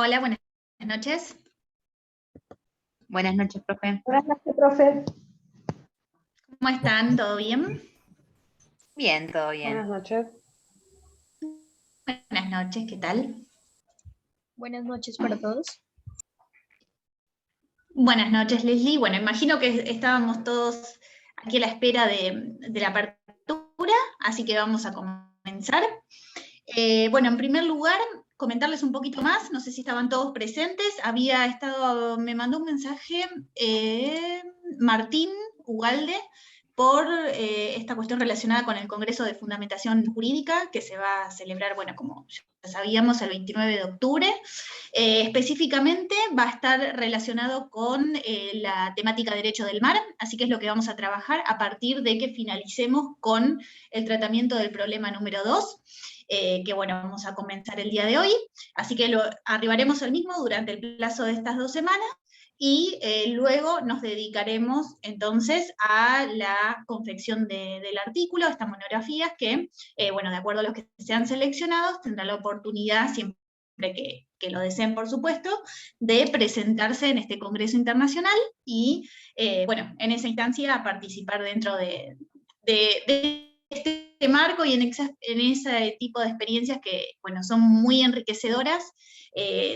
Hola, buenas noches. Buenas noches, profe. Buenas noches, profe. ¿Cómo están? ¿Todo bien? Bien, todo bien. Buenas noches. Buenas noches, ¿qué tal? Buenas noches para todos. Buenas noches, Leslie. Bueno, imagino que estábamos todos aquí a la espera de la apertura, así que vamos a comenzar. Bueno, en primer lugar, comentarles un poquito más, no sé si estaban todos presentes, me mandó un mensaje Martín Ugalde por esta cuestión relacionada con el Congreso de Fundamentación Jurídica, que se va a celebrar, bueno, como ya sabíamos, el 29 de octubre. Específicamente va a estar relacionado con la temática derecho del mar, así que es lo que vamos a trabajar a partir de que finalicemos con el tratamiento del problema número 2. Que bueno, vamos a comenzar el día de hoy, así que arribaremos al mismo durante el plazo de estas 2 semanas, y luego nos dedicaremos entonces a la confección del artículo, estas monografías que, bueno, de acuerdo a los que sean seleccionados, tendrán la oportunidad, siempre que lo deseen, por supuesto, de presentarse en este Congreso Internacional y, bueno, en esa instancia participar dentro de este marco y en ese tipo de experiencias que, bueno, son muy enriquecedoras,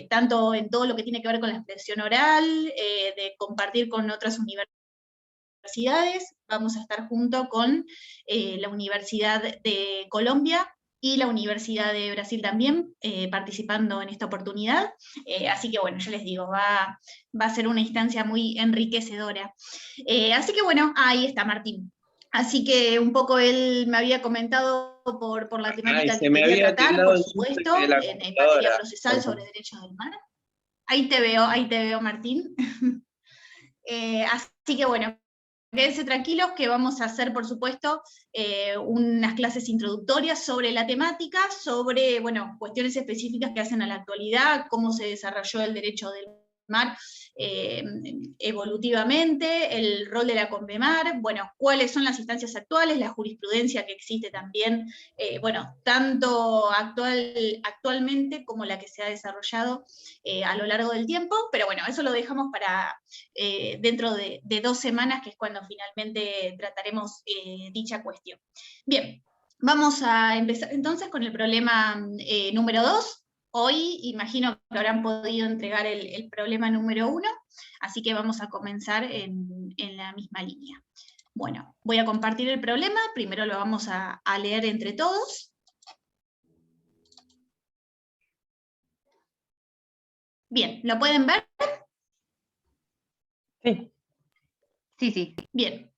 tanto en todo lo que tiene que ver con la expresión oral, de compartir con otras universidades. Vamos a estar junto con la Universidad de Colombia y la Universidad de Brasil también, participando en esta oportunidad. Así que bueno, yo les digo, va a ser una instancia muy enriquecedora. Así que bueno, ahí está Martín. Así que un poco él me había comentado por la temática que quería tratar, por supuesto, en materia procesal sobre derechos del mar. Ahí te veo, Martín. Así que bueno, quédense tranquilos que vamos a hacer, por supuesto, unas clases introductorias sobre la temática, sobre, bueno, cuestiones específicas que hacen a la actualidad, cómo se desarrolló el derecho del mar evolutivamente, el rol de la CONVEMAR, bueno, cuáles son las instancias actuales, la jurisprudencia que existe también, bueno, tanto actualmente como la que se ha desarrollado a lo largo del tiempo, pero bueno, eso lo dejamos para dentro de 2 semanas, que es cuando finalmente trataremos dicha cuestión. Bien, vamos a empezar entonces con el problema número 2. Hoy imagino que habrán podido entregar el problema número 1, así que vamos a comenzar en la misma línea. Bueno, voy a compartir el problema, primero lo vamos a leer entre todos. Bien, ¿lo pueden ver? Sí. Sí. Bien.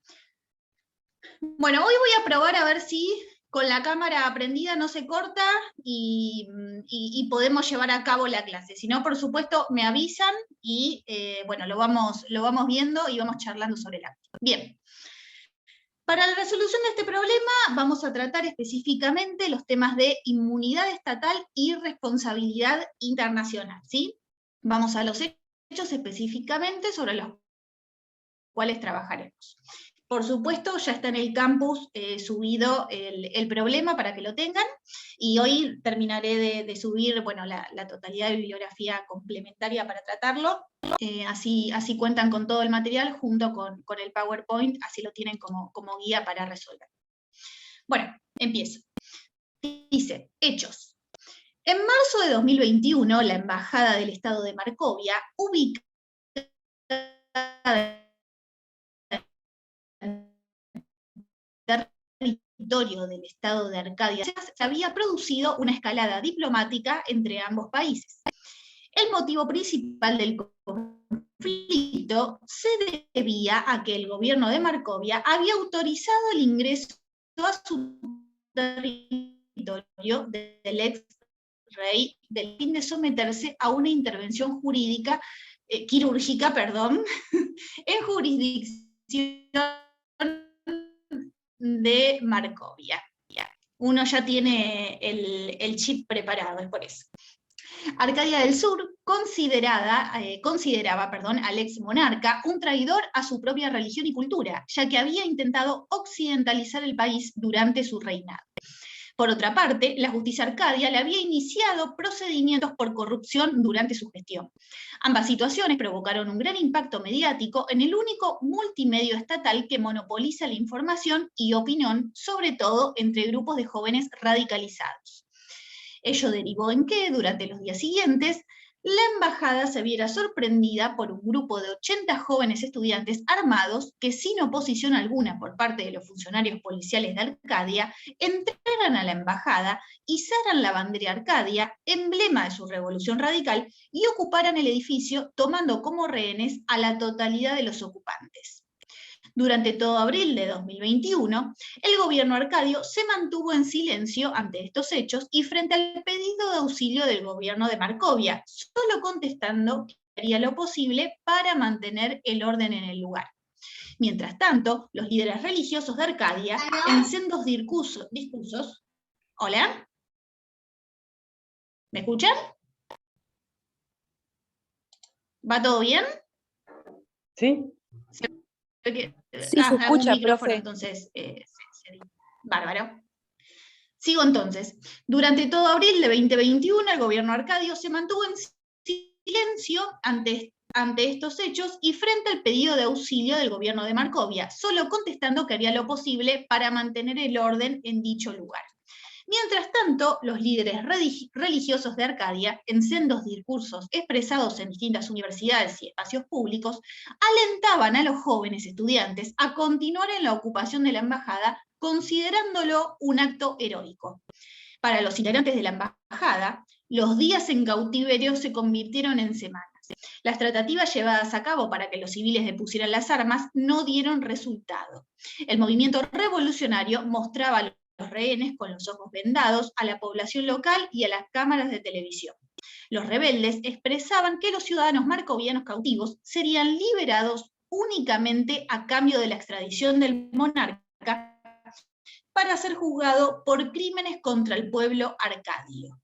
Bueno, hoy voy a probar a ver si con la cámara prendida no se corta y podemos llevar a cabo la clase. Si no, por supuesto, me avisan y bueno, lo vamos viendo y vamos charlando sobre el acto. Bien. Para la resolución de este problema vamos a tratar específicamente los temas de inmunidad estatal y responsabilidad internacional, ¿sí? Vamos a los hechos específicamente sobre los cuales trabajaremos. Por supuesto, ya está en el campus subido el problema para que lo tengan, y hoy terminaré de subir, bueno, la totalidad de bibliografía complementaria para tratarlo, así cuentan con todo el material junto con el PowerPoint, así lo tienen como guía para resolver. Bueno, empiezo. Dice, hechos. En marzo de 2021, la Embajada del Estado de Marcovia, ubicada territorio del Estado de Arcadia, se había producido una escalada diplomática entre ambos países. El motivo principal del conflicto se debía a que el gobierno de Marcovia había autorizado el ingreso a su territorio del ex rey del fin de someterse a una intervención quirúrgica, en jurisdicción de Marcovia. Uno ya tiene el chip preparado, es por eso. Arcadia del Sur consideraba al ex monarca un traidor a su propia religión y cultura, ya que había intentado occidentalizar el país durante su reinado. Por otra parte, la justicia arcadia le había iniciado procedimientos por corrupción durante su gestión. Ambas situaciones provocaron un gran impacto mediático en el único multimedio estatal que monopoliza la información y opinión, sobre todo entre grupos de jóvenes radicalizados. Ello derivó en que, durante los días siguientes, la embajada se viera sorprendida por un grupo de 80 jóvenes estudiantes armados que, sin oposición alguna por parte de los funcionarios policiales de Arcadia, entraran a la embajada, izaran la bandera arcadia, emblema de su revolución radical, y ocuparan el edificio, tomando como rehenes a la totalidad de los ocupantes. Durante todo abril de 2021, el gobierno arcadio se mantuvo en silencio ante estos hechos y frente al pedido de auxilio del gobierno de Markovia, solo contestando que haría lo posible para mantener el orden en el lugar. Mientras tanto, los líderes religiosos de Arcadia, en sendos discursos... ¿Hola? ¿Me escuchan? ¿Va todo bien? Sí. Sí, se escucha, un micrófono, profe. entonces, bárbaro. Sigo entonces. Durante todo abril de 2021, el gobierno arcadio se mantuvo en silencio ante estos hechos y frente al pedido de auxilio del gobierno de Markovia, solo contestando que haría lo posible para mantener el orden en dicho lugar. Mientras tanto, los líderes religiosos de Arcadia, en sendos discursos expresados en distintas universidades y espacios públicos, alentaban a los jóvenes estudiantes a continuar en la ocupación de la embajada, considerándolo un acto heroico. Para los integrantes de la embajada, los días en cautiverio se convirtieron en semanas. Las tratativas llevadas a cabo para que los civiles depusieran las armas no dieron resultado. El movimiento revolucionario mostraba a los rehenes con los ojos vendados, a la población local y a las cámaras de televisión. Los rebeldes expresaban que los ciudadanos marcovianos cautivos serían liberados únicamente a cambio de la extradición del monarca para ser juzgado por crímenes contra el pueblo arcadio.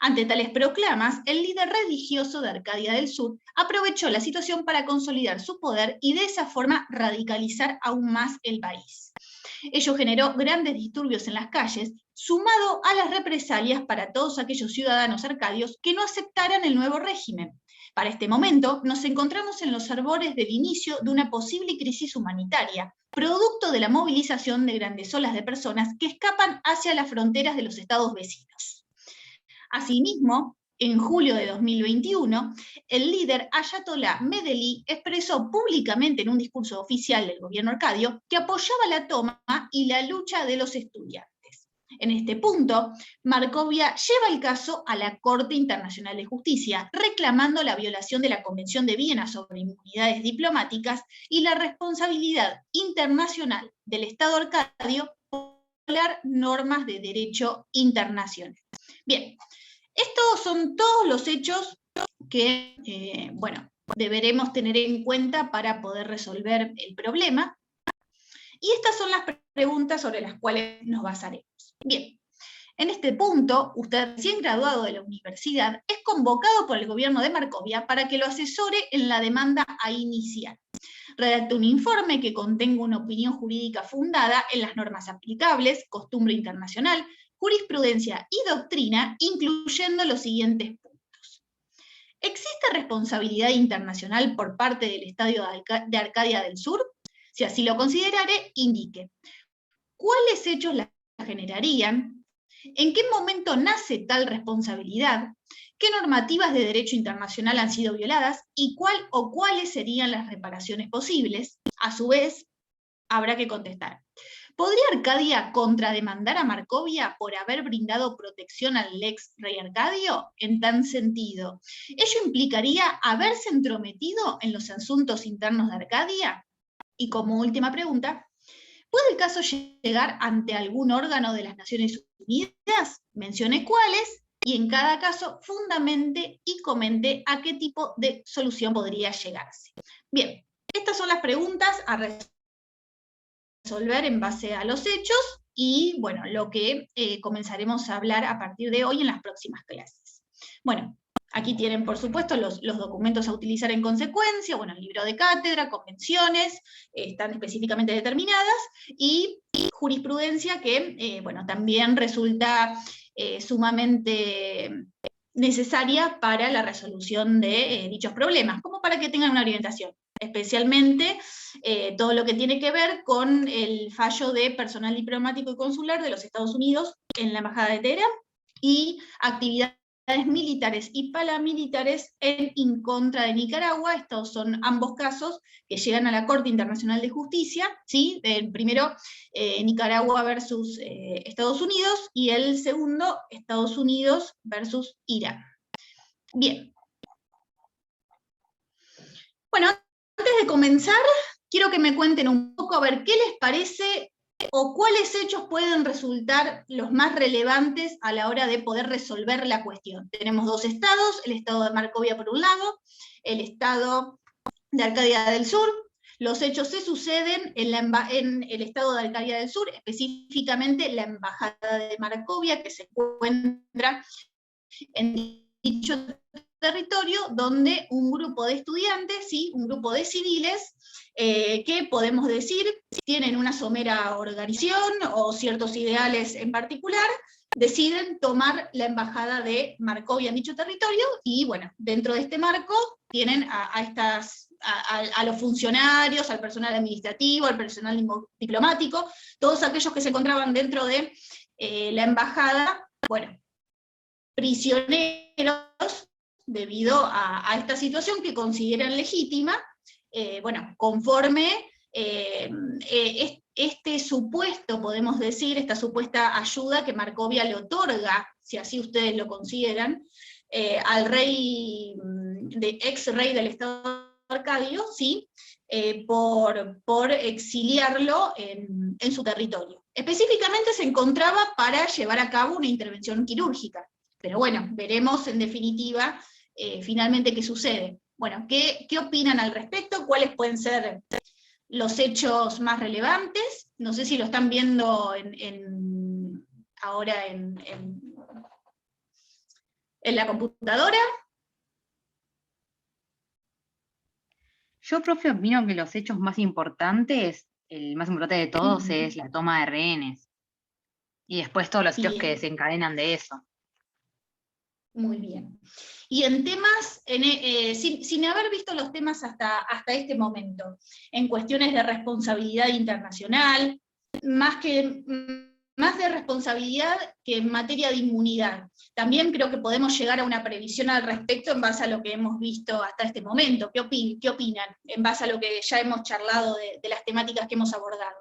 Ante tales proclamas, el líder religioso de Arcadia del Sur aprovechó la situación para consolidar su poder y de esa forma radicalizar aún más el país. Ello generó grandes disturbios en las calles, sumado a las represalias para todos aquellos ciudadanos arcadios que no aceptaran el nuevo régimen. Para este momento, nos encontramos en los albores del inicio de una posible crisis humanitaria, producto de la movilización de grandes olas de personas que escapan hacia las fronteras de los estados vecinos. Asimismo, en julio de 2021, el líder Ayatollah Medeli expresó públicamente en un discurso oficial del gobierno arcadio que apoyaba la toma y la lucha de los estudiantes. En este punto, Markovia lleva el caso a la Corte Internacional de Justicia, reclamando la violación de la Convención de Viena sobre inmunidades diplomáticas y la responsabilidad internacional del Estado arcadio por violar normas de derecho internacional. Bien. Estos son todos los hechos que, deberemos tener en cuenta para poder resolver el problema. Y estas son las preguntas sobre las cuales nos basaremos. Bien, en este punto, usted, recién graduado de la universidad, es convocado por el gobierno de Markovia para que lo asesore en la demanda a iniciar. Redacte un informe que contenga una opinión jurídica fundada en las normas aplicables, costumbre internacional, jurisprudencia y doctrina, incluyendo los siguientes puntos. ¿Existe responsabilidad internacional por parte del Estado de Arcadia del Sur? Si así lo considerare, indique cuáles hechos la generarían, en qué momento nace tal responsabilidad, qué normativas de derecho internacional han sido violadas y cuál o cuáles serían las reparaciones posibles. A su vez, habrá que contestar. ¿Podría Arcadia contrademandar a Markovia por haber brindado protección al ex rey Arcadio? En tal sentido, ¿ello implicaría haberse entrometido en los asuntos internos de Arcadia? Y como última pregunta, ¿puede el caso llegar ante algún órgano de las Naciones Unidas? Mencione cuáles, y en cada caso fundamente y comente a qué tipo de solución podría llegarse. Bien, estas son las preguntas a resolver en base a los hechos y, bueno, lo que comenzaremos a hablar a partir de hoy en las próximas clases. Bueno, Aquí tienen, por supuesto, los documentos a utilizar en consecuencia, bueno, el libro de cátedra, convenciones, están específicamente determinadas, y jurisprudencia que, bueno, también resulta sumamente necesaria para la resolución de dichos problemas, como para que tengan una orientación, especialmente todo lo que tiene que ver con el fallo de personal diplomático y consular de los Estados Unidos en la Embajada de Teherán, y actividades militares y paramilitares en contra de Nicaragua. Estos son ambos casos que llegan a la Corte Internacional de Justicia, ¿sí? El primero, Nicaragua versus Estados Unidos, y el segundo, Estados Unidos versus Irán. Bien. Bueno, antes de comenzar, quiero que me cuenten un poco a ver qué les parece o cuáles hechos pueden resultar los más relevantes a la hora de poder resolver la cuestión. Tenemos dos estados, el estado de Markovia por un lado, el estado de Arcadia del Sur. Los hechos se suceden en el estado de Arcadia del Sur, específicamente la embajada de Markovia, que se encuentra en dicho territorio, donde un grupo de estudiantes, ¿sí? Un grupo de civiles, que podemos decir tienen una somera organización o ciertos ideales en particular, deciden tomar la embajada de Markovia en dicho territorio, y bueno, dentro de este marco tienen a los funcionarios, al personal administrativo, al personal diplomático, todos aquellos que se encontraban dentro de la embajada, bueno, prisioneros debido a esta situación que consideran legítima, bueno, conforme este supuesto, podemos decir, esta supuesta ayuda que Markovia le otorga, si así ustedes lo consideran, al rey, ex rey del estado Arcadio, ¿sí? Por exiliarlo en su territorio. Específicamente se encontraba para llevar a cabo una intervención quirúrgica. Pero bueno, veremos en definitiva finalmente qué sucede. Bueno, ¿qué opinan al respecto? ¿Cuáles pueden ser los hechos más relevantes? No sé si lo están viendo ahora en la computadora. Yo, profe, opino que los hechos más importantes, el más importante de todos es la toma de rehenes. Y después todos los hechos que Bien. desencadenan de eso. Muy bien. Y en temas, sin haber visto los temas hasta este momento, en cuestiones de responsabilidad internacional, más de responsabilidad que en materia de inmunidad, también creo que podemos llegar a una previsión al respecto en base a lo que hemos visto hasta este momento. ¿Qué opinan en base a lo que ya hemos charlado de las temáticas que hemos abordado?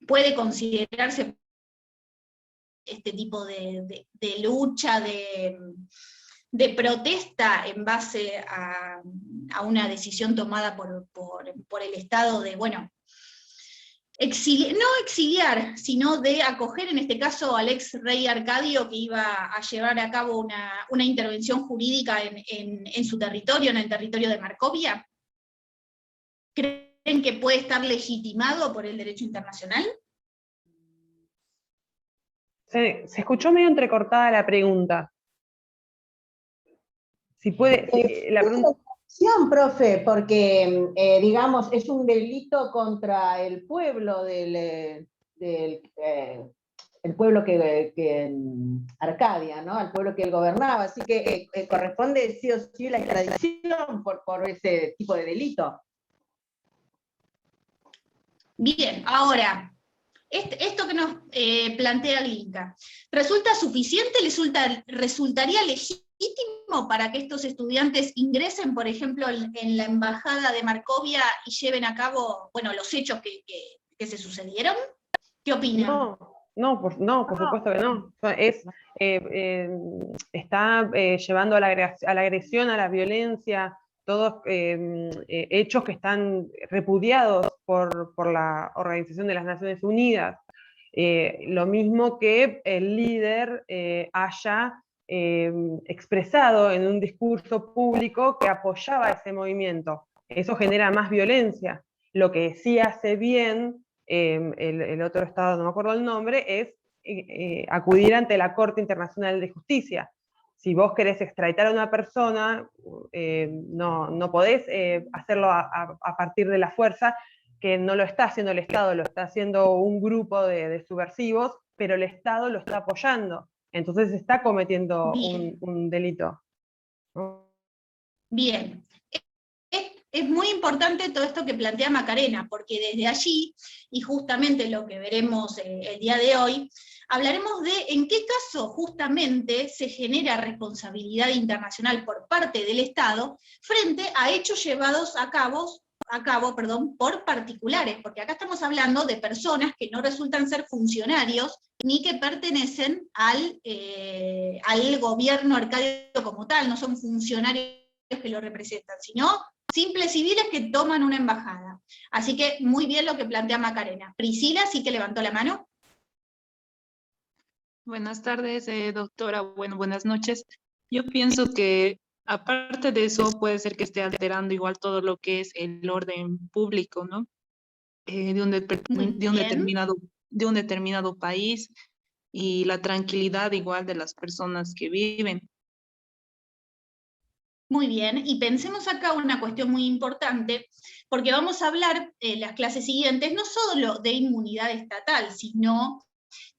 ¿Puede considerarse este tipo de lucha, de protesta en base a una decisión tomada por el Estado de, bueno, no exiliar, sino de acoger en este caso al ex rey Arcadio, que iba a llevar a cabo una intervención jurídica en su territorio, en el territorio de Markovia? ¿Creen que puede estar legitimado por el derecho internacional? Se escuchó medio entrecortada la pregunta. Si puede, la pregunta... Profe, porque, digamos, es un delito contra el pueblo el pueblo que Arcadia, ¿no? Al pueblo que él gobernaba, así que corresponde sí o sí la extradición por ese tipo de delito. Bien, ahora, esto que nos plantea Glinka, ¿resulta suficiente? ¿Resultaría legítimo para que estos estudiantes ingresen, por ejemplo, en la embajada de Markovia y lleven a cabo, bueno, los hechos que se sucedieron? ¿Qué opinan? No, por supuesto que no. O sea, está llevando a la agresión, a la violencia, todos hechos que están repudiados por la Organización de las Naciones Unidas. Lo mismo que el líder haya expresado en un discurso público que apoyaba ese movimiento. Eso genera más violencia. Lo que sí hace bien el otro estado, no me acuerdo el nombre, es acudir ante la Corte Internacional de Justicia. Si vos querés extraditar a una persona, no podés hacerlo a partir de la fuerza, que no lo está haciendo el Estado, lo está haciendo un grupo de subversivos, pero el Estado lo está apoyando. Entonces está cometiendo un delito, ¿no? Bien. Es muy importante todo esto que plantea Macarena, porque desde allí, y justamente lo que veremos el día de hoy, hablaremos de en qué caso justamente se genera responsabilidad internacional por parte del Estado frente a hechos llevados a cabo por particulares, porque acá estamos hablando de personas que no resultan ser funcionarios ni que pertenecen al gobierno arcadio como tal, no son funcionarios que lo representan, sino simples civiles que toman una embajada. Así que muy bien lo que plantea Macarena. Priscila sí que levantó la mano. Buenas tardes, doctora. Bueno, buenas noches. Yo pienso que aparte de eso puede ser que esté alterando igual todo lo que es el orden público, ¿no? De un determinado país y la tranquilidad igual de las personas que viven. Muy bien, y pensemos acá una cuestión muy importante, porque vamos a hablar en las clases siguientes no solo de inmunidad estatal, sino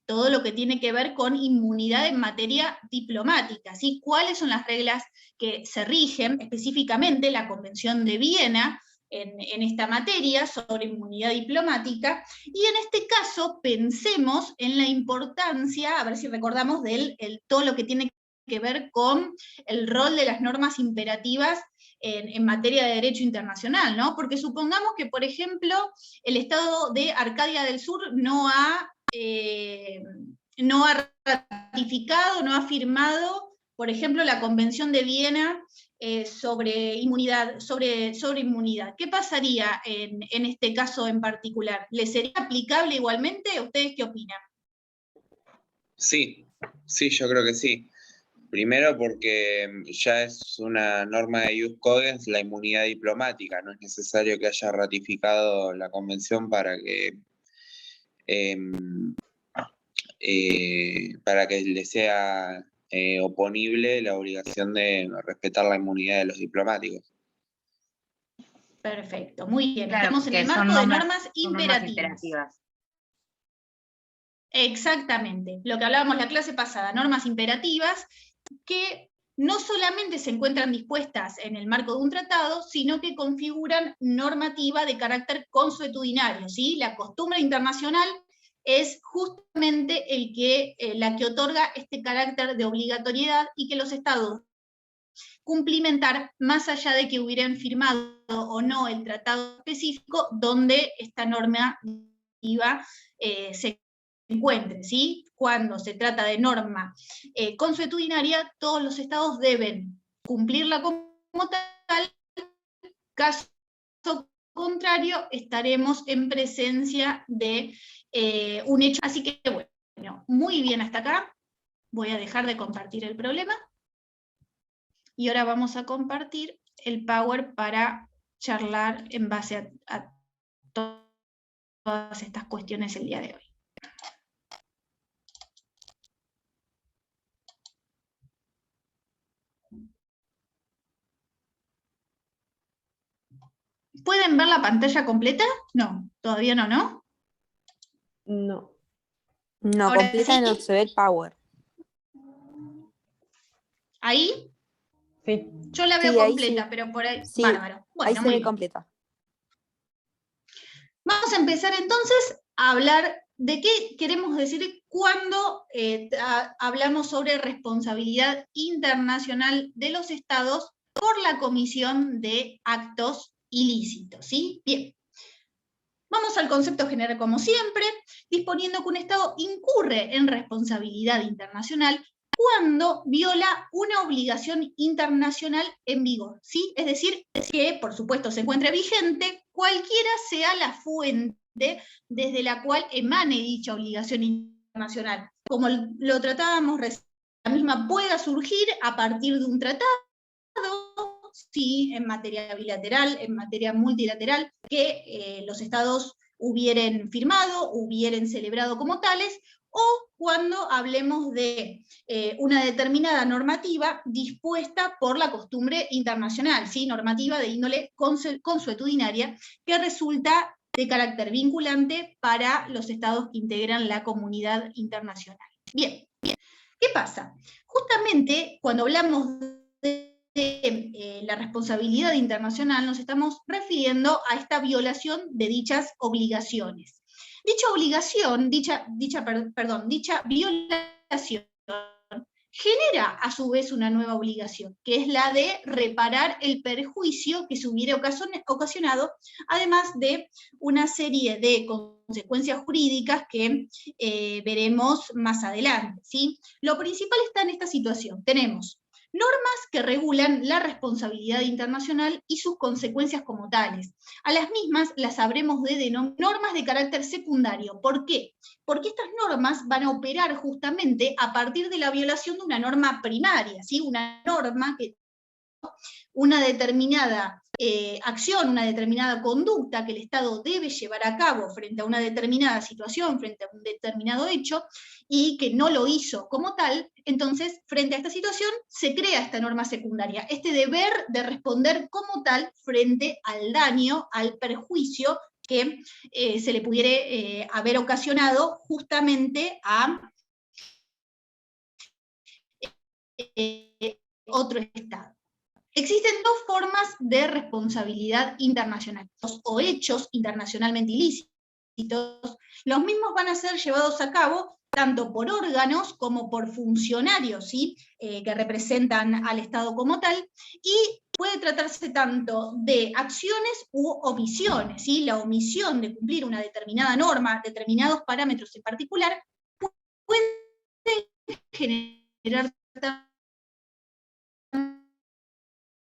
todo lo que tiene que ver con inmunidad en materia diplomática, ¿sí? ¿Cuáles son las reglas que se rigen, específicamente la Convención de Viena, en esta materia sobre inmunidad diplomática? Y en este caso pensemos en la importancia, a ver si recordamos todo lo que tiene que ver con el rol de las normas imperativas en materia de derecho internacional, ¿no? Porque supongamos que, por ejemplo, el Estado de Arcadia del Sur no ha ratificado, no ha firmado, por ejemplo, la Convención de Viena sobre inmunidad. ¿Qué pasaría en este caso en particular? ¿Le sería aplicable igualmente? ¿Ustedes qué opinan? Sí, yo creo que sí. Primero porque ya es una norma de ius cogens la inmunidad diplomática, no es necesario que haya ratificado la convención para que le sea oponible la obligación de respetar la inmunidad de los diplomáticos. Perfecto, muy bien. Claro, Estamos en el marco de normas imperativas. Exactamente, lo que hablábamos la clase pasada, normas imperativas que no solamente se encuentran dispuestas en el marco de un tratado, sino que configuran normativa de carácter consuetudinario, ¿sí? La costumbre internacional es justamente la que otorga este carácter de obligatoriedad y que los estados cumplimentar más allá de que hubieran firmado o no el tratado específico donde esta normativa se encuentre, ¿sí? Cuando se trata de norma consuetudinaria, todos los estados deben cumplirla como tal. Caso contrario, estaremos en presencia de un hecho. Así que bueno, muy bien hasta acá. Voy a dejar de compartir el problema. Y ahora vamos a compartir el Power para charlar en base a todas estas cuestiones el día de hoy. ¿Pueden ver la pantalla completa? No, todavía no, ¿no? No. No, Ahora completa sí. no se ve el Power. ¿Ahí? Sí. Yo la veo Sí, ahí completa, sí. pero por ahí. Sí, bárbaro. Bueno, ahí se muy ve bien. completa. Vamos a empezar entonces a hablar de qué queremos decir cuando hablamos sobre responsabilidad internacional de los estados por la comisión de actos ilícitos, ¿sí? Bien. Vamos al concepto general como siempre, disponiendo que un estado incurre en responsabilidad internacional cuando viola una obligación internacional en vigor, ¿sí? Es decir, que por supuesto se encuentre vigente, cualquiera sea la fuente desde la cual emane dicha obligación internacional. Como lo tratábamos recién, la misma pueda surgir a partir de un tratado, sí, en materia bilateral, en materia multilateral, que los estados hubieren firmado, hubieren celebrado como tales, o cuando hablemos de una determinada normativa dispuesta por la costumbre internacional, ¿sí? Normativa de índole consuetudinaria, que resulta de carácter vinculante para los estados que integran la comunidad internacional. Bien, ¿qué pasa? Justamente cuando hablamos de la responsabilidad internacional nos estamos refiriendo a esta violación de dichas obligaciones. Dicha obligación, dicha violación genera a su vez una nueva obligación, que es la de reparar el perjuicio que se hubiera ocasionado, además de una serie de consecuencias jurídicas que veremos más adelante, ¿sí? Lo principal está en esta situación. Tenemos normas que regulan la responsabilidad internacional y sus consecuencias como tales. A las mismas las habremos de denominar normas de carácter secundario. ¿Por qué? Porque estas normas van a operar justamente a partir de la violación de una norma primaria, ¿sí? Una norma que una determinada acción, una determinada conducta que el Estado debe llevar a cabo frente a una determinada situación, frente a un determinado hecho, y que no lo hizo como tal, entonces, frente a esta situación, se crea esta norma secundaria, este deber de responder como tal frente al daño, al perjuicio que se le pudiera haber ocasionado justamente a otro Estado. Existen dos formas de responsabilidad internacional, o hechos internacionalmente ilícitos. Los mismos van a ser llevados a cabo tanto por órganos como por funcionarios, ¿sí? Que representan al Estado como tal, y puede tratarse tanto de acciones u omisiones, ¿sí? La omisión de cumplir una determinada norma, determinados parámetros en particular, puede generar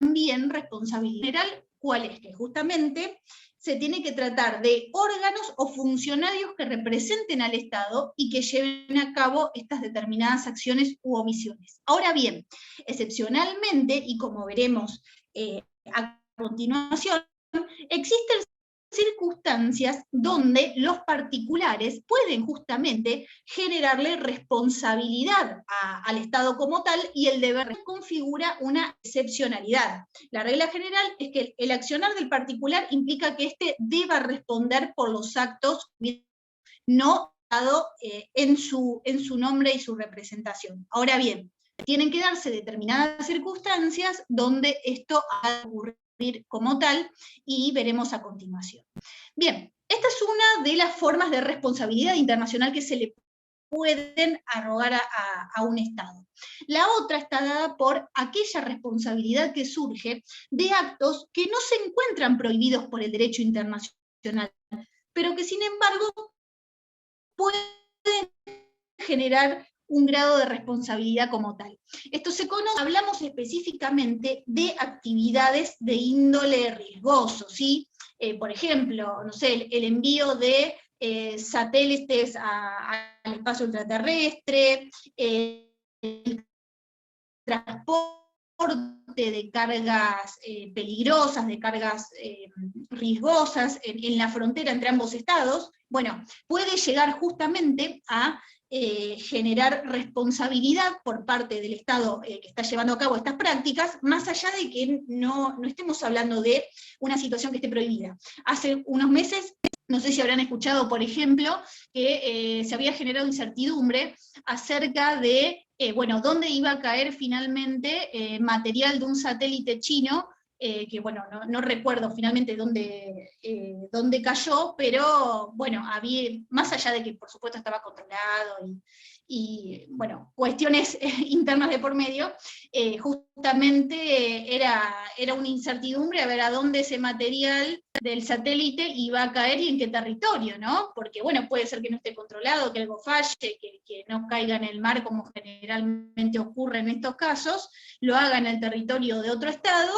también responsabilidad general, ¿cuál es? Que justamente se tiene que tratar de órganos o funcionarios que representen al Estado y que lleven a cabo estas determinadas acciones u omisiones. Ahora bien, excepcionalmente, y como veremos a continuación, existen circunstancias donde los particulares pueden justamente generarle responsabilidad al Estado como tal, y el deber configura una excepcionalidad. La regla general es que el accionar del particular implica que éste deba responder por los actos no dado en su nombre y su representación. Ahora bien, tienen que darse determinadas circunstancias donde esto ha de ocurrir como tal, y veremos a continuación. Bien, esta es una de las formas de responsabilidad internacional que se le pueden arrogar a un Estado. La otra está dada por aquella responsabilidad que surge de actos que no se encuentran prohibidos por el derecho internacional, pero que sin embargo pueden generar un grado de responsabilidad como tal. Esto se conoce, hablamos específicamente de actividades de índole riesgoso, ¿sí? Por ejemplo, no sé, el envío de satélites al espacio extraterrestre, el transporte de cargas peligrosas, de cargas riesgosas en la frontera entre ambos estados, bueno, puede llegar justamente a generar responsabilidad por parte del Estado que está llevando a cabo estas prácticas, más allá de que no estemos hablando de una situación que esté prohibida. Hace unos meses, no sé si habrán escuchado, por ejemplo, que se había generado incertidumbre acerca de, bueno, dónde iba a caer finalmente material de un satélite chino, que bueno, no recuerdo finalmente dónde cayó, pero bueno, había, más allá de que por supuesto estaba controlado y bueno, cuestiones internas de por medio, justamente era una incertidumbre a ver a dónde ese material del satélite iba a caer y en qué territorio, ¿no? Porque bueno, puede ser que no esté controlado, que algo falle, que no caiga en el mar como generalmente ocurre en estos casos, lo haga en el territorio de otro estado,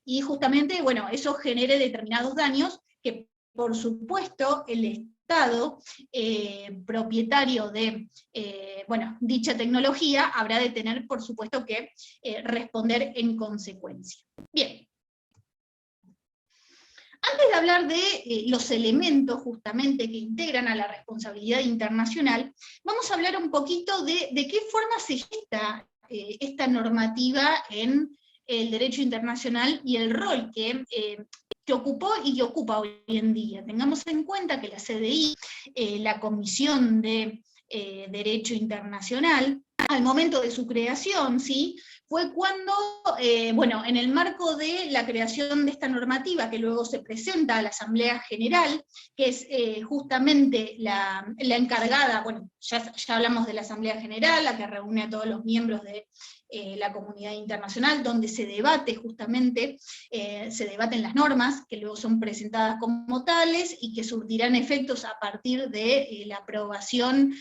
y justamente, bueno, eso genere determinados daños que, por supuesto, el Estado propietario de bueno, dicha tecnología habrá de tener, por supuesto, que responder en consecuencia. Bien. Antes de hablar de los elementos justamente que integran a la responsabilidad internacional, vamos a hablar un poquito de qué forma se gesta esta normativa en el derecho internacional y el rol que ocupó y que ocupa hoy en día. Tengamos en cuenta que la CDI, la Comisión de Derecho Internacional, al momento de su creación, ¿sí?, fue cuando, bueno, en el marco de la creación de esta normativa, que luego se presenta a la Asamblea General, que es justamente la encargada, bueno, ya hablamos de la Asamblea General, la que reúne a todos los miembros de la comunidad internacional, donde se debate justamente, se debaten las normas, que luego son presentadas como tales, y que surtirán efectos a partir de la aprobación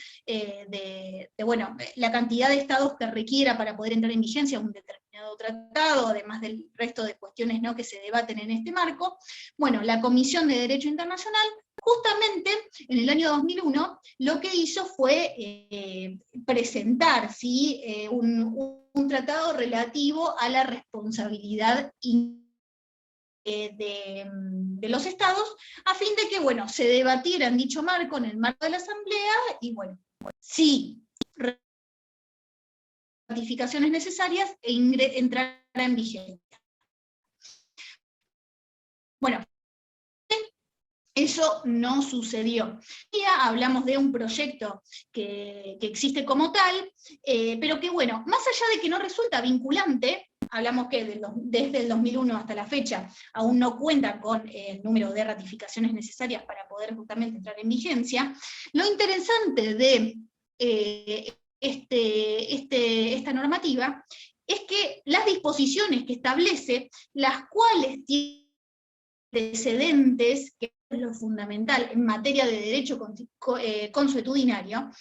bueno, la cantidad de estados que requiera para poder entrar en vigencia un determinado tratado, además del resto de cuestiones, ¿no?, que se debaten en este marco. Bueno, la Comisión de Derecho Internacional, justamente en el año 2001, lo que hizo fue presentar, ¿sí?, un tratado relativo a la responsabilidad de los estados, a fin de que, bueno, se debatiera en dicho marco, en el marco de la Asamblea, y bueno, sí, ratificaciones necesarias e entrar en vigencia. Bueno, eso no sucedió. Ya hablamos de un proyecto que existe como tal, pero que, bueno, más allá de que no resulta vinculante, hablamos que desde el 2001 hasta la fecha aún no cuenta con el número de ratificaciones necesarias para poder justamente entrar en vigencia. Lo interesante de esta normativa es que las disposiciones que establece, las cuales tienen precedentes, que es lo fundamental en materia de derecho consuetudinario,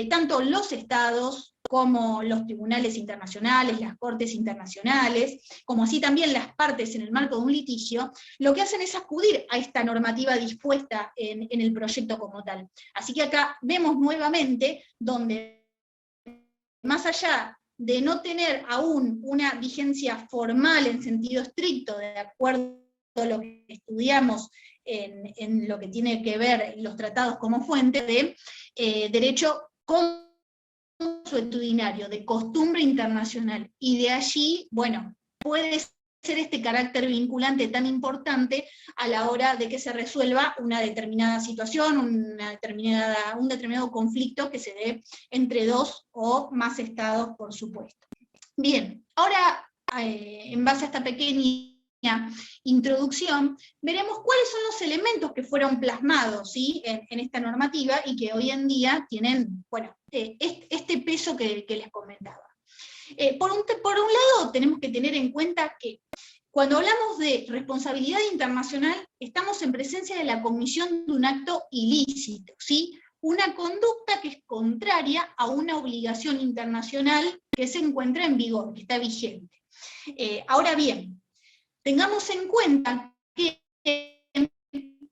tanto los estados como los tribunales internacionales, las cortes internacionales, como así también las partes en el marco de un litigio, lo que hacen es acudir a esta normativa dispuesta en el proyecto como tal. Así que acá vemos nuevamente donde, más allá de no tener aún una vigencia formal en sentido estricto, de acuerdo a lo que estudiamos en lo que tiene que ver los tratados como fuente de derecho consuetudinario, de costumbre internacional, y de allí, bueno, puede ser este carácter vinculante tan importante a la hora de que se resuelva una determinada situación, un determinado conflicto que se dé entre dos o más estados, por supuesto. Bien, ahora, en base a esta pequeña introducción, veremos cuáles son los elementos que fueron plasmados, ¿sí?, en esta normativa, y que hoy en día tienen, bueno, este peso que les comentaba. Por un lado, tenemos que tener en cuenta que cuando hablamos de responsabilidad internacional, estamos en presencia de la comisión de un acto ilícito, ¿sí?, una conducta que es contraria a una obligación internacional que se encuentra en vigor, que está vigente. Ahora bien, tengamos en cuenta que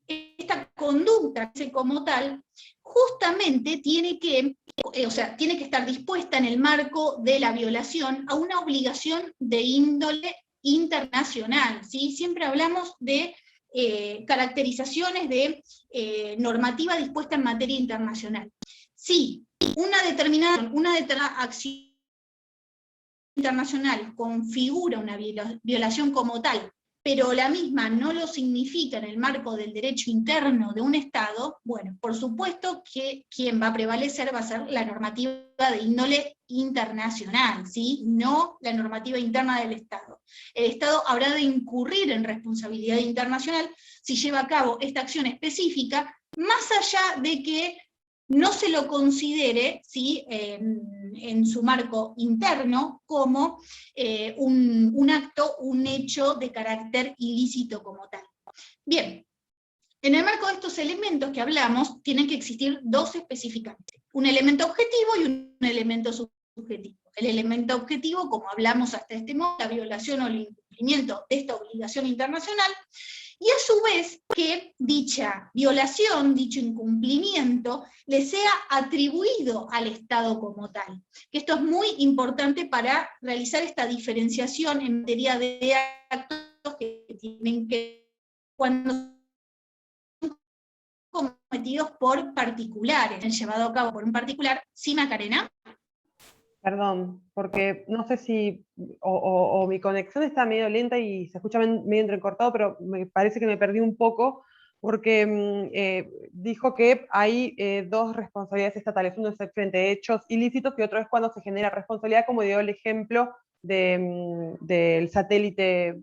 esta conducta como tal justamente tiene que estar dispuesta en el marco de la violación a una obligación de índole internacional, ¿sí? Siempre hablamos de caracterizaciones de normativa dispuesta en materia internacional. Si una determinada acción internacional configura una violación como tal, pero la misma no lo significa en el marco del derecho interno de un Estado, bueno, por supuesto que quien va a prevalecer va a ser la normativa de índole internacional, ¿sí?, no la normativa interna del Estado. El Estado habrá de incurrir en responsabilidad internacional si lleva a cabo esta acción específica, más allá de que no se lo considere, ¿sí?, en su marco interno como un acto, un hecho de carácter ilícito como tal. Bien, en el marco de estos elementos que hablamos, tienen que existir dos especificantes, un elemento objetivo y un elemento subjetivo. El elemento objetivo, como hablamos hasta este momento, la violación o el incumplimiento de esta obligación internacional, y a su vez que dicha violación, dicho incumplimiento, le sea atribuido al Estado como tal. Que esto es muy importante para realizar esta diferenciación en materia de actos que tienen que, cuando cometidos por particulares, llevado a cabo por un particular. ¿Sí, Macarena? Perdón, porque no sé si o mi conexión está medio lenta y se escucha medio entrecortado, pero me parece que me perdí un poco, porque dijo que hay dos responsabilidades estatales. Uno es frente a hechos ilícitos y otro es cuando se genera responsabilidad, como dio el ejemplo del satélite,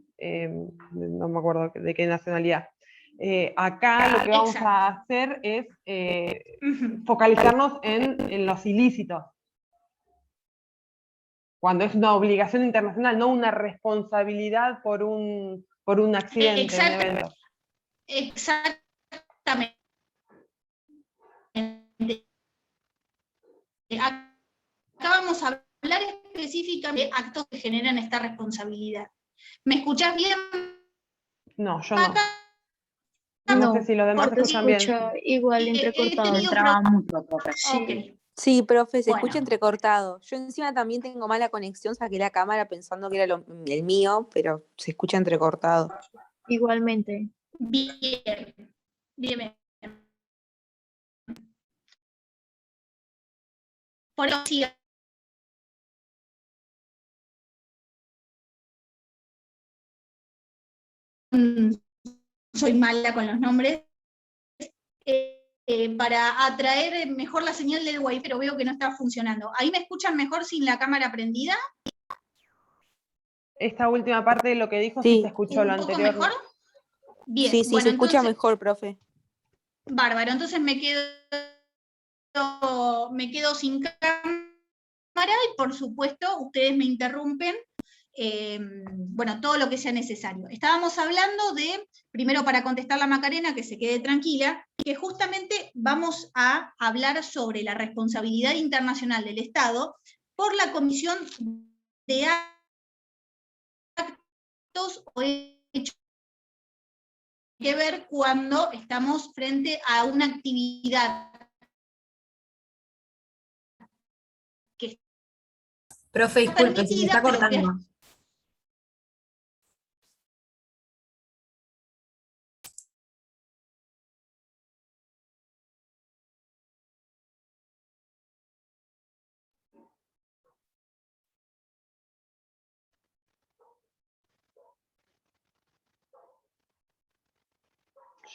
no me acuerdo de qué nacionalidad. Acá lo que vamos a hacer es focalizarnos en los ilícitos, cuando es una obligación internacional, no una responsabilidad por un accidente, un evento. Exactamente. Acá vamos a hablar específicamente de actos que generan esta responsabilidad. ¿Me escuchás bien? No, yo no. Acá, No sé si los demás porque escuchan bien. escucha igual entrecortado. Entraba mucho, profe. Ok. Sí, profe, se Bueno. escucha entrecortado. Yo encima también tengo mala conexión, saqué la cámara pensando que era el mío, pero se escucha entrecortado. Igualmente. Bien. Bien. Por eso, sí, soy mala con los nombres, para atraer mejor la señal del Wi-Fi, pero veo que no está funcionando. ¿Ahí me escuchan mejor sin la cámara prendida? Esta última parte de lo que dijo Sí. sí se escuchó, lo ¿Un poco anterior. mejor? Bien, Sí, sí, bueno, se escucha entonces, mejor, profe. bárbaro, entonces me quedo sin cámara y por supuesto ustedes me interrumpen, bueno, todo lo que sea necesario. Estábamos hablando de, primero para contestar la Macarena, que se quede tranquila, que justamente vamos a hablar sobre la responsabilidad internacional del Estado por la comisión de actos o hechos que ver cuando estamos frente a una actividad que Profe, está disculpe, se me está permitida, pero que es cortando.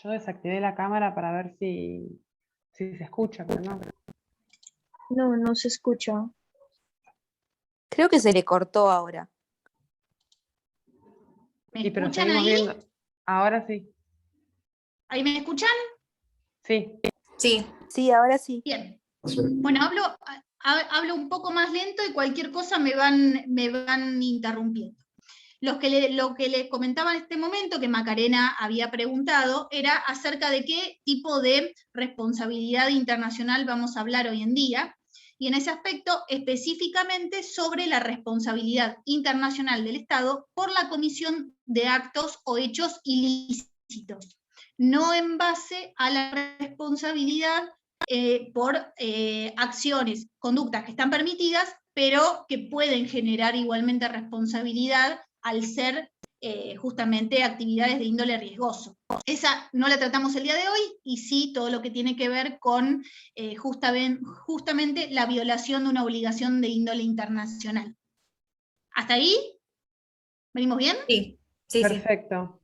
Yo desactivé la cámara para ver si se escucha, pero no. No, no se escucha. Creo que se le cortó ahora. ¿Me Sí, pero escuchan seguimos ahí? viendo. Ahora sí. ¿Ahí me escuchan? Sí. Sí. Sí, ahora sí. Bien. Bueno, hablo un poco más lento y cualquier cosa me van interrumpiendo. Lo que les comentaba en este momento, que Macarena había preguntado, era acerca de qué tipo de responsabilidad internacional vamos a hablar hoy en día, y en ese aspecto específicamente sobre la responsabilidad internacional del Estado por la comisión de actos o hechos ilícitos, no en base a la responsabilidad por acciones, conductas que están permitidas, pero que pueden generar igualmente responsabilidad al ser justamente actividades de índole riesgoso. Esa no la tratamos el día de hoy, y sí todo lo que tiene que ver con justamente la violación de una obligación de índole internacional. ¿Hasta ahí? ¿Venimos bien? Sí, sí, sí. Perfecto.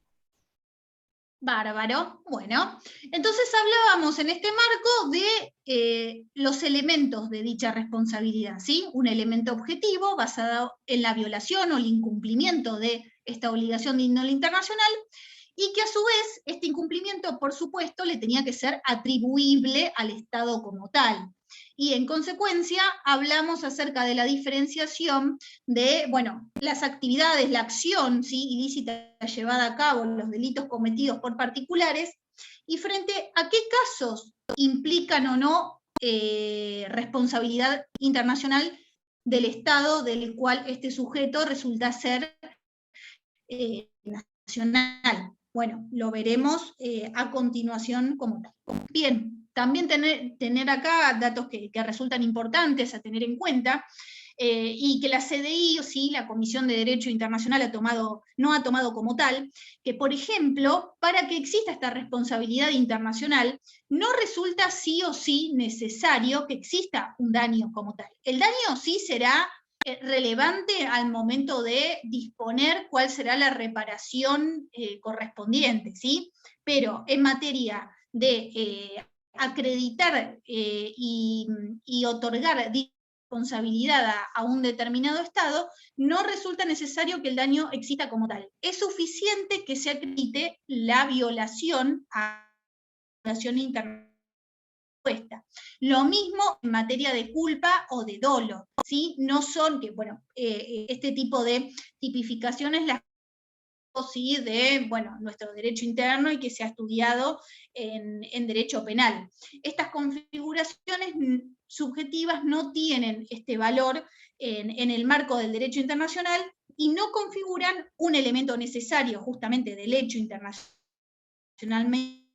Bárbaro. Bueno, entonces hablábamos en este marco de los elementos de dicha responsabilidad, ¿sí? Un elemento objetivo basado en la violación o el incumplimiento de esta obligación de índole internacional, y que a su vez este incumplimiento, por supuesto, le tenía que ser atribuible al Estado como tal. Y en consecuencia hablamos acerca de la diferenciación de, bueno, las actividades, la acción, ¿sí?, ilícita llevada a cabo, los delitos cometidos por particulares, y frente a qué casos implican o no responsabilidad internacional del Estado del cual este sujeto resulta ser nacional. Bueno, lo veremos a continuación como tal. Bien, también tener acá datos que resultan importantes a tener en cuenta, y que la CDI, sí, la Comisión de Derecho Internacional no ha tomado como tal, que por ejemplo, para que exista esta responsabilidad internacional, no resulta sí o sí necesario que exista un daño como tal. El daño sí será relevante al momento de disponer cuál será la reparación correspondiente, ¿sí? Pero en materia de acreditar y otorgar responsabilidad a un determinado Estado, no resulta necesario que el daño exista como tal. Es suficiente que se acredite la violación a la violación internacional. Lo mismo en materia de culpa o de dolo, ¿sí? No son que, bueno, este tipo de tipificaciones las sí de, bueno, nuestro derecho interno y que se ha estudiado en derecho penal. Estas configuraciones subjetivas no tienen este valor en el marco del derecho internacional y no configuran un elemento necesario justamente del hecho internacionalmente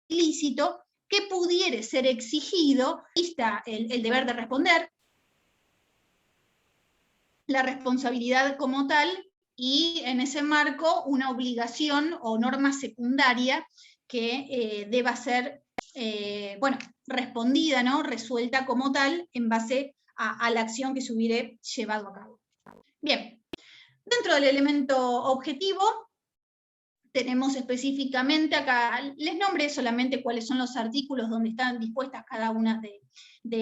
ilícito que pudiera ser exigido, está el deber de responder, la responsabilidad como tal, y en ese marco una obligación o norma secundaria que deba ser bueno, respondida, ¿no? Resuelta como tal en base a la acción que se hubiera llevado a cabo. Bien, dentro del elemento objetivo, tenemos específicamente acá, les nombré solamente cuáles son los artículos donde están dispuestas cada una de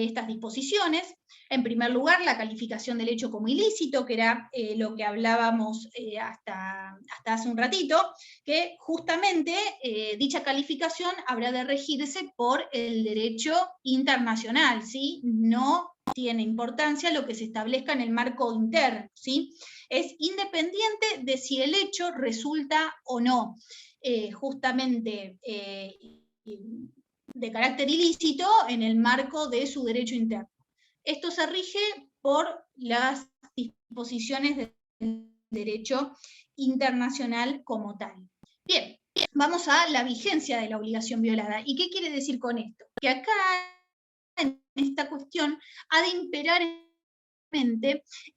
estas disposiciones. En primer lugar, la calificación del hecho como ilícito, que era lo que hablábamos hasta hace un ratito, que justamente dicha calificación habrá de regirse por el derecho internacional, ¿sí? No tiene importancia lo que se establezca en el marco interno, ¿sí? Es independiente de si el hecho resulta o no justamente de carácter ilícito en el marco de su derecho interno. Esto se rige por las disposiciones del derecho internacional como tal. Bien, vamos a la vigencia de la obligación violada. ¿Y qué quiere decir con esto? Que acá, en esta cuestión, ha de imperar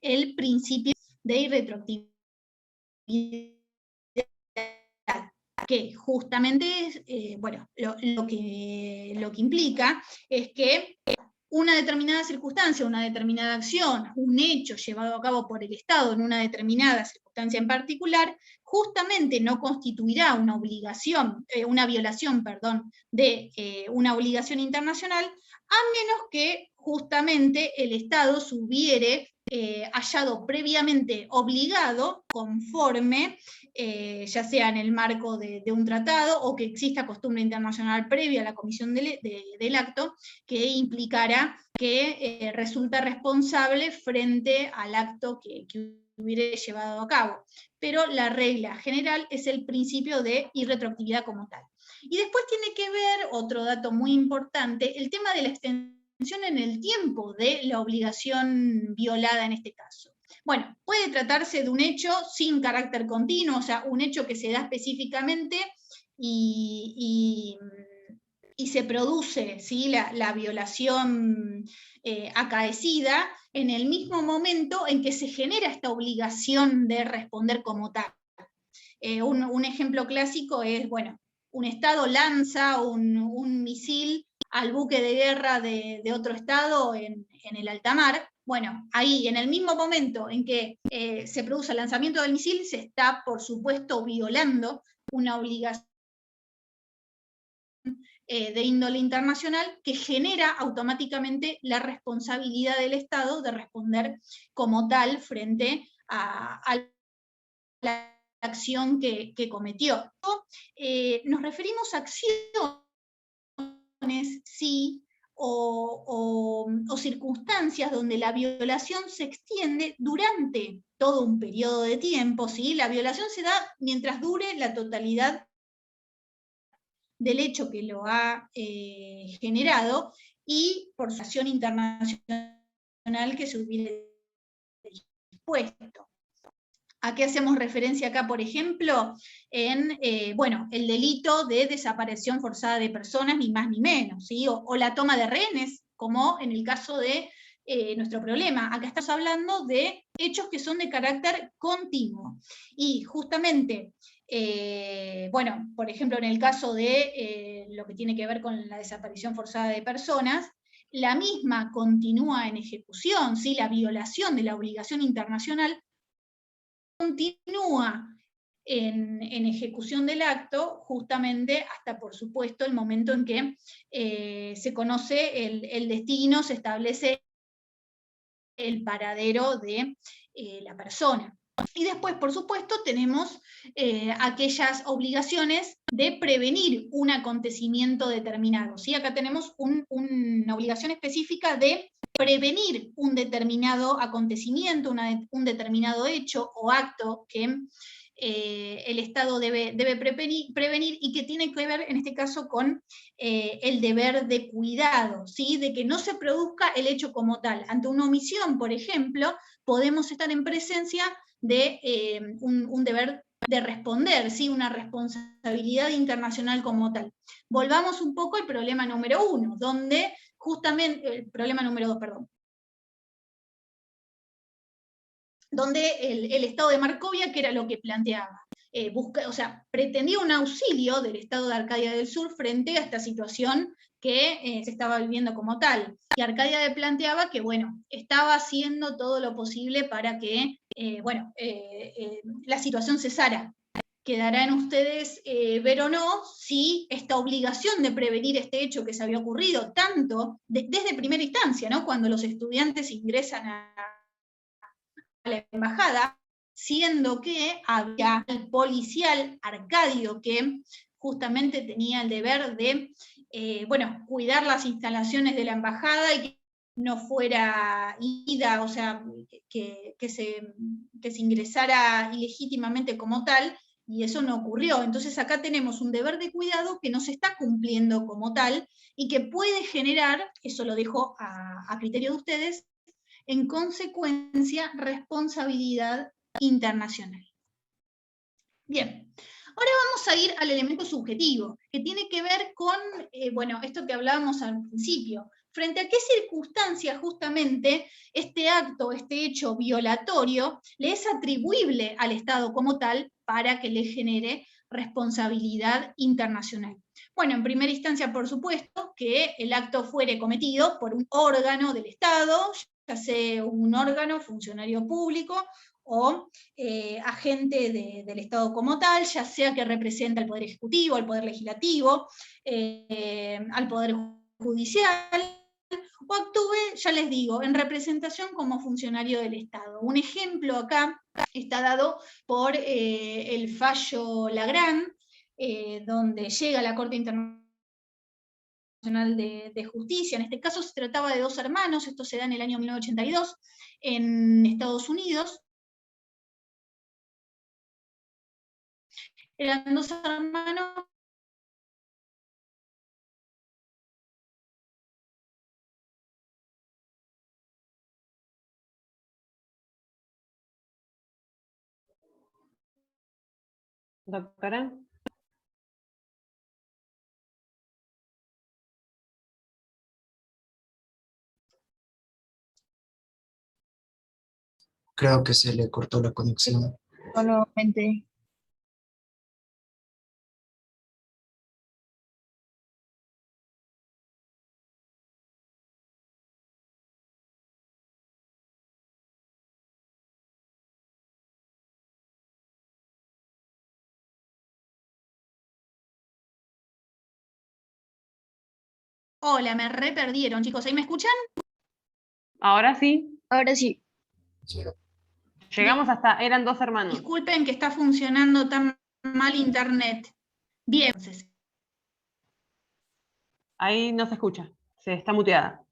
el principio de irretroactividad, que justamente bueno, lo que implica es que una determinada circunstancia, una determinada acción, un hecho llevado a cabo por el Estado en una determinada circunstancia en particular, justamente no constituirá una obligación, una violación, perdón, de una obligación internacional, a menos que justamente el Estado se hubiere hallado previamente obligado, conforme, ya sea en el marco de un tratado, o que exista costumbre internacional previa a la comisión del acto, que implicará que resulta responsable frente al acto que hubiera llevado a cabo. Pero la regla general es el principio de irretroactividad como tal. Y después tiene que ver, otro dato muy importante, el tema de la extensión en el tiempo de la obligación violada en este caso. Bueno, puede tratarse de un hecho sin carácter continuo, o sea, un hecho que se da específicamente y se produce, ¿sí?, la violación acaecida en el mismo momento en que se genera esta obligación de responder como tal. Un ejemplo clásico es, bueno, un Estado lanza un misil al buque de guerra de otro Estado en el alta mar. Bueno, ahí, en el mismo momento en que se produce el lanzamiento del misil, se está, por supuesto, violando una obligación de índole internacional que genera automáticamente la responsabilidad del Estado de responder como tal frente a la acción que cometió. Nos referimos a acciones, sí, o circunstancias donde la violación se extiende durante todo un periodo de tiempo, ¿sí? La violación se da mientras dure la totalidad del hecho que lo ha generado y por su acción internacional que se hubiera dispuesto. ¿A qué hacemos referencia acá, por ejemplo? En bueno, el delito de desaparición forzada de personas, ni más ni menos, ¿sí? O la toma de rehenes, como en el caso de nuestro problema. Acá estamos hablando de hechos que son de carácter continuo. Y justamente, bueno, por ejemplo, en el caso de lo que tiene que ver con la desaparición forzada de personas, la misma continúa en ejecución, ¿sí? La violación de la obligación internacional continúa en ejecución del acto, justamente hasta, por supuesto, el momento en que se conoce el destino, se establece el paradero de la persona. Y después, por supuesto, tenemos aquellas obligaciones de prevenir un acontecimiento determinado, ¿sí? Acá tenemos una obligación específica de prevenir un determinado acontecimiento, un determinado hecho o acto que el Estado debe prevenir y que tiene que ver, en este caso, con el deber de cuidado, ¿sí? De que no se produzca el hecho como tal. Ante una omisión, por ejemplo, podemos estar en presencia de un deber de responder, ¿sí? Una responsabilidad internacional como tal. Volvamos un poco al problema número 1, donde justamente, el problema número 2, perdón, donde el Estado de Markovia, que era lo que planteaba, pretendía un auxilio del Estado de Arcadia del Sur frente a esta situación que se estaba viviendo como tal. Y Arcadia planteaba que, bueno, estaba haciendo todo lo posible para que, la situación cesara. Quedará en ustedes ver o no si esta obligación de prevenir este hecho que se había ocurrido, tanto desde primera instancia, ¿no? Cuando los estudiantes ingresan a la embajada, siendo que había el policial Arcadio que justamente tenía el deber de cuidar las instalaciones de la embajada y que no fuera ida, o sea, que se ingresara ilegítimamente como tal, y eso no ocurrió. Entonces acá tenemos un deber de cuidado que no se está cumpliendo como tal y que puede generar, eso lo dejo a criterio de ustedes, en consecuencia, responsabilidad internacional. Bien, ahora vamos a ir al elemento subjetivo, que tiene que ver con, esto que hablábamos al principio. Frente a qué circunstancias justamente este acto, este hecho violatorio, le es atribuible al Estado como tal para que le genere responsabilidad internacional. Bueno, en primera instancia, por supuesto, que el acto fuere cometido por un órgano del Estado, ya sea un órgano, funcionario público o agente del Estado como tal, ya sea que representa al Poder Ejecutivo, al Poder Legislativo, al Poder Judicial, o actúe, ya les digo, en representación como funcionario del Estado. Un ejemplo acá está dado por el fallo Lagrán, donde llega a la Corte Internacional de Justicia. En este caso se trataba de 2 hermanos, esto se da en el año 1982 en Estados Unidos. Eran 2 hermanos Doctora. Creo que se le cortó la conexión. Nuevamente. Hola, me re perdieron, chicos. ¿Ahí me escuchan? Ahora sí. Ahora sí. Llegamos hasta, eran 2 hermanos. Disculpen que está funcionando tan mal internet. Bien, entonces. Ahí no se escucha, se está muteada.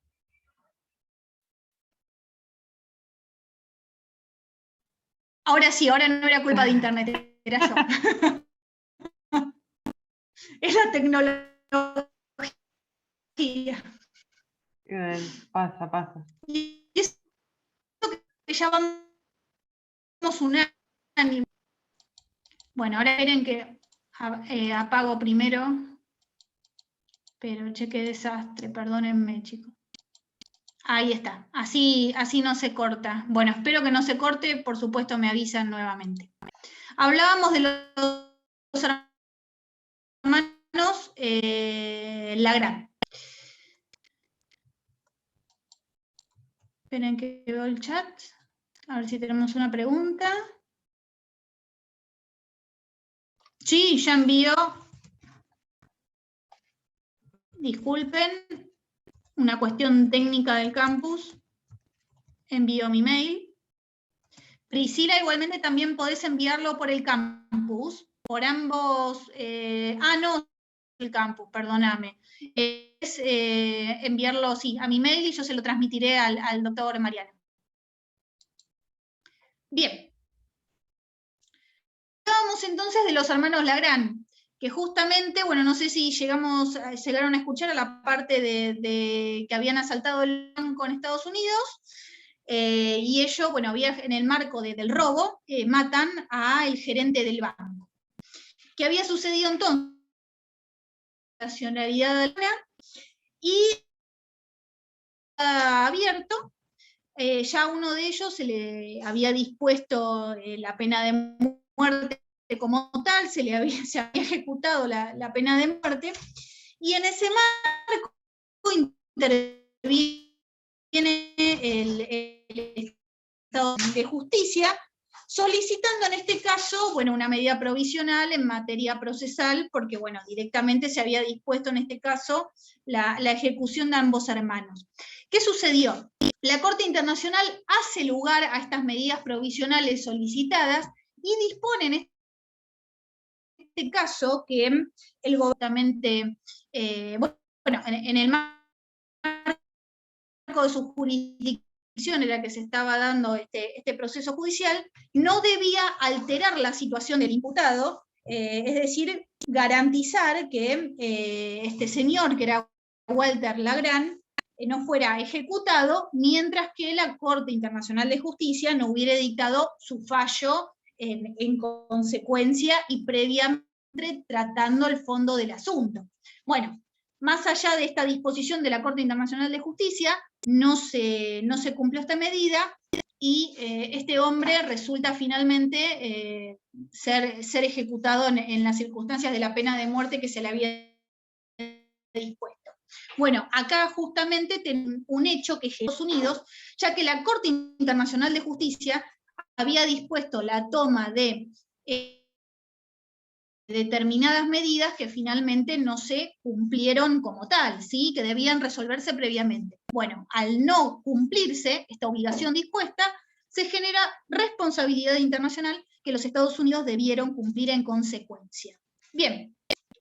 Ahora sí, ahora no era culpa de internet, era yo. Es la tecnología. Pasa. Y eso que ya vamos un año. Bueno, ahora esperen que apago primero. Pero che, qué desastre, perdónenme, chicos. Ahí está, así no se corta. Bueno, espero que no se corte, por supuesto me avisan nuevamente. Hablábamos de los hermanos Lagrange. Esperen que veo el chat, a ver si tenemos una pregunta. Sí, ya envió. Disculpen, una cuestión técnica del campus. Envío mi mail. Priscila, igualmente también podés enviarlo por el campus, por ambos, no, el campus, perdóname. Es enviarlo, sí, a mi mail y yo se lo transmitiré al doctor Mariano. Bien. Hablábamos entonces de los hermanos Lagrange, que justamente, bueno, no sé si llegaron a escuchar a la parte de que habían asaltado el banco en Estados Unidos, y ellos, bueno, en el marco del robo, matan al gerente del banco. ¿Qué había sucedido entonces? La nacionalidad de la y abierto, ya uno de ellos se le había dispuesto la pena de muerte como tal, se había ejecutado la pena de muerte, y en ese marco interviene el Estado de Justicia, solicitando en este caso, bueno, una medida provisional en materia procesal, porque, bueno, directamente se había dispuesto en este caso la ejecución de ambos hermanos. ¿Qué sucedió? La Corte Internacional hace lugar a estas medidas provisionales solicitadas y dispone en este caso que el gobierno, bueno, en el marco de su jurisdicción en la que se estaba dando este proceso judicial, no debía alterar la situación del imputado, es decir, garantizar que este señor, que era Walter Lagrange, no fuera ejecutado, mientras que la Corte Internacional de Justicia no hubiera dictado su fallo en consecuencia y previamente tratando el fondo del asunto. Bueno, más allá de esta disposición de la Corte Internacional de Justicia, no se cumplió esta medida y este hombre resulta finalmente ser ejecutado en las circunstancias de la pena de muerte que se le había dispuesto. Bueno, acá justamente tenemos un hecho que es Estados Unidos, ya que la Corte Internacional de Justicia había dispuesto la toma de determinadas medidas que finalmente no se cumplieron como tal, ¿sí? Que debían resolverse previamente. Bueno, al no cumplirse esta obligación dispuesta, se genera responsabilidad internacional que los Estados Unidos debieron cumplir en consecuencia. Bien,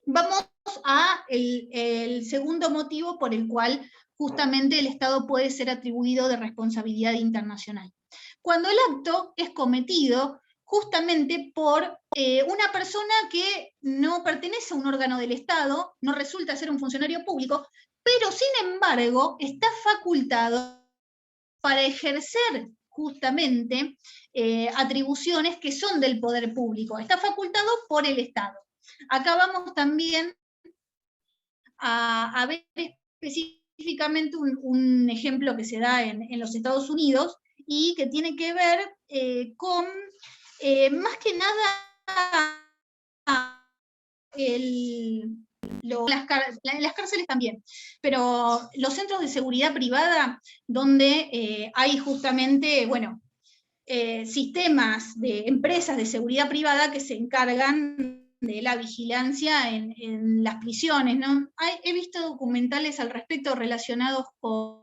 vamos a el segundo motivo por el cual justamente el Estado puede ser atribuido de responsabilidad internacional. Cuando el acto es cometido justamente por una persona que no pertenece a un órgano del Estado, no resulta ser un funcionario público, pero sin embargo está facultado para ejercer justamente atribuciones que son del poder público, está facultado por el Estado. Acá vamos también a ver específicamente un ejemplo que se da en los Estados Unidos y que tiene que ver con, más que nada, las cárceles también, pero los centros de seguridad privada donde hay justamente, bueno, sistemas de empresas de seguridad privada que se encargan de la vigilancia en las prisiones, ¿no? He visto documentales al respecto relacionados con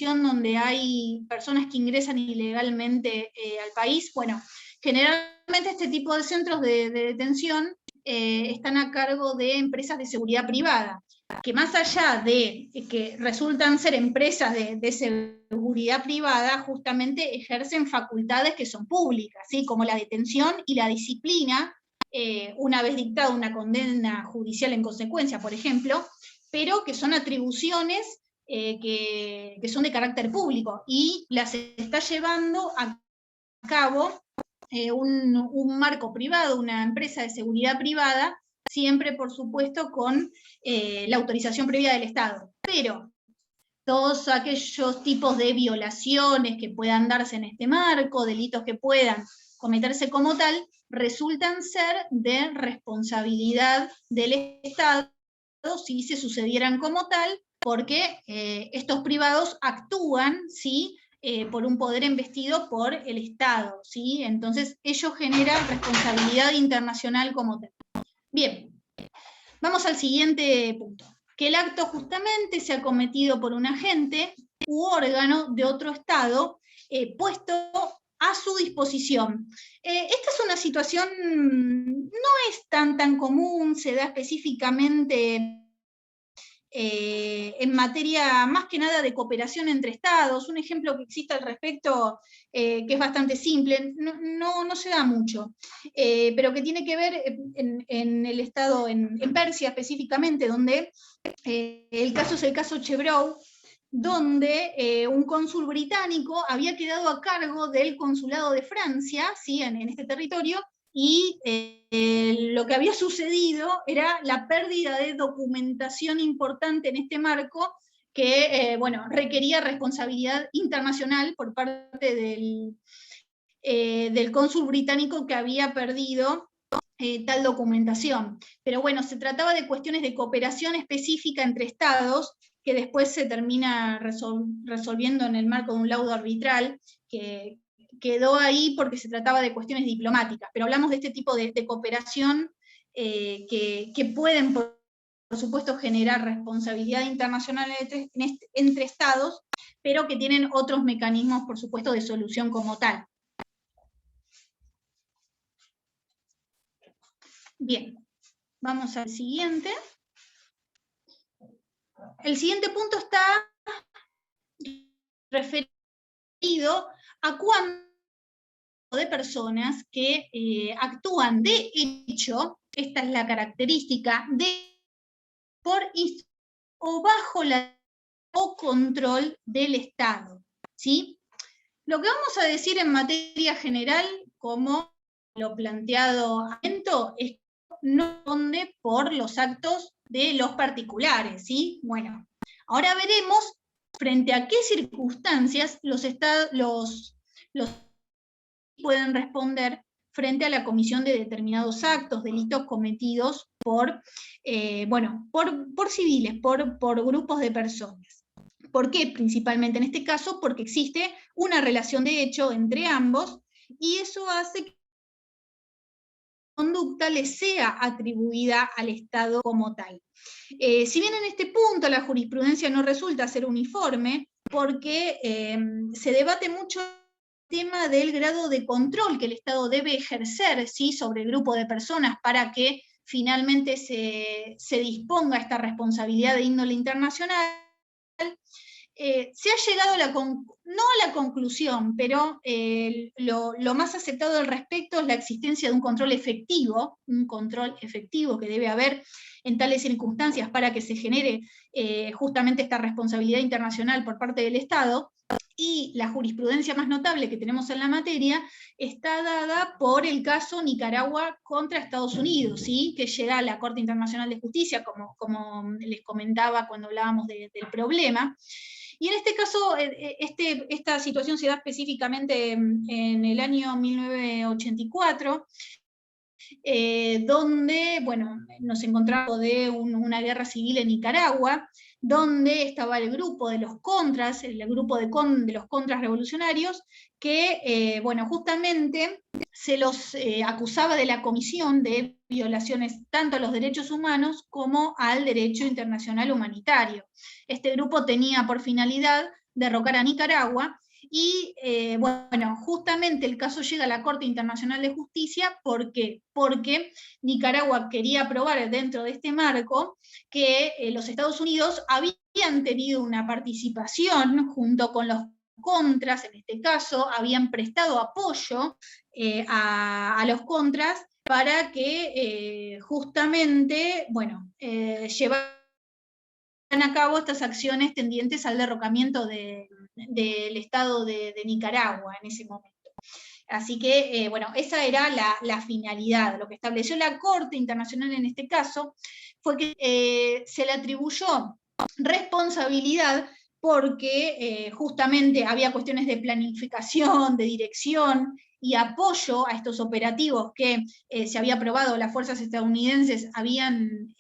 donde hay personas que ingresan ilegalmente al país. Bueno, generalmente este tipo de centros de detención están a cargo de empresas de seguridad privada, que más allá de que resultan ser empresas de seguridad privada, justamente ejercen facultades que son públicas, ¿sí? Como la detención y la disciplina, una vez dictada una condena judicial en consecuencia, por ejemplo, pero que son atribuciones que son de carácter público, y las está llevando a cabo un marco privado, una empresa de seguridad privada, siempre, por supuesto, con la autorización previa del Estado. Pero todos aquellos tipos de violaciones que puedan darse en este marco, delitos que puedan cometerse como tal, resultan ser de responsabilidad del Estado si se sucedieran como tal, porque estos privados actúan, ¿sí?, por un poder investido por el Estado, ¿sí? Entonces ello genera responsabilidad internacional como tal. Bien, vamos al siguiente punto. Que el acto justamente sea cometido por un agente u órgano de otro Estado puesto a su disposición. Esta es una situación, no es tan común, se da específicamente en materia más que nada de cooperación entre estados. Un ejemplo que existe al respecto, que es bastante simple, no se da mucho, pero que tiene que ver en el estado, en Persia específicamente, donde el caso es el caso Chevreau, donde un cónsul británico había quedado a cargo del consulado de Francia, ¿sí?, en este territorio, y lo que había sucedido era la pérdida de documentación importante en este marco que, bueno, requería responsabilidad internacional por parte del cónsul británico que había perdido tal documentación. Pero bueno, se trataba de cuestiones de cooperación específica entre estados que después se termina resolviendo en el marco de un laudo arbitral que quedó ahí porque se trataba de cuestiones diplomáticas, pero hablamos de este tipo de cooperación que pueden, por supuesto, generar responsabilidad internacional entre estados, pero que tienen otros mecanismos, por supuesto, de solución como tal. Bien, vamos al siguiente. El siguiente punto está referido a cuándo de personas que actúan de hecho, esta es la característica, por o bajo o control del Estado, ¿sí? Lo que vamos a decir en materia general, como lo planteado es que no responde por los actos de los particulares, ¿sí? Bueno, ahora veremos frente a qué circunstancias los pueden responder frente a la comisión de determinados actos, delitos cometidos por civiles, por grupos de personas. ¿Por qué? Principalmente en este caso, porque existe una relación de hecho entre ambos, y eso hace que la conducta le sea atribuida al Estado como tal. Si bien en este punto la jurisprudencia no resulta ser uniforme, porque se debate mucho tema del grado de control que el Estado debe ejercer, ¿sí?, sobre el grupo de personas para que finalmente se disponga esta responsabilidad de índole internacional, se ha llegado no a la conclusión, pero lo más aceptado al respecto es la existencia de un control efectivo que debe haber en tales circunstancias para que se genere justamente esta responsabilidad internacional por parte del Estado. Y la jurisprudencia más notable que tenemos en la materia está dada por el caso Nicaragua contra Estados Unidos, ¿sí?, que llega a la Corte Internacional de Justicia, como les comentaba cuando hablábamos del problema. Y en este caso, esta situación se da específicamente en el año 1984, donde, bueno, nos encontramos de una guerra civil en Nicaragua, donde estaba el grupo de los contras, el grupo de los contras revolucionarios, que, bueno, justamente se los acusaba de la comisión de violaciones tanto a los derechos humanos como al derecho internacional humanitario. Este grupo tenía por finalidad derrocar a Nicaragua, y bueno, justamente el caso llega a la Corte Internacional de Justicia, ¿por qué? Porque Nicaragua quería probar dentro de este marco que los Estados Unidos habían tenido una participación junto con los contras, en este caso, habían prestado apoyo a los contras para que justamente, bueno, llevaran a cabo estas acciones tendientes al derrocamiento del Estado de Nicaragua en ese momento. Así que, bueno, esa era la finalidad. Lo que estableció la Corte Internacional en este caso fue que se le atribuyó responsabilidad porque justamente había cuestiones de planificación, de dirección y apoyo a estos operativos que se había probado, las fuerzas estadounidenses habían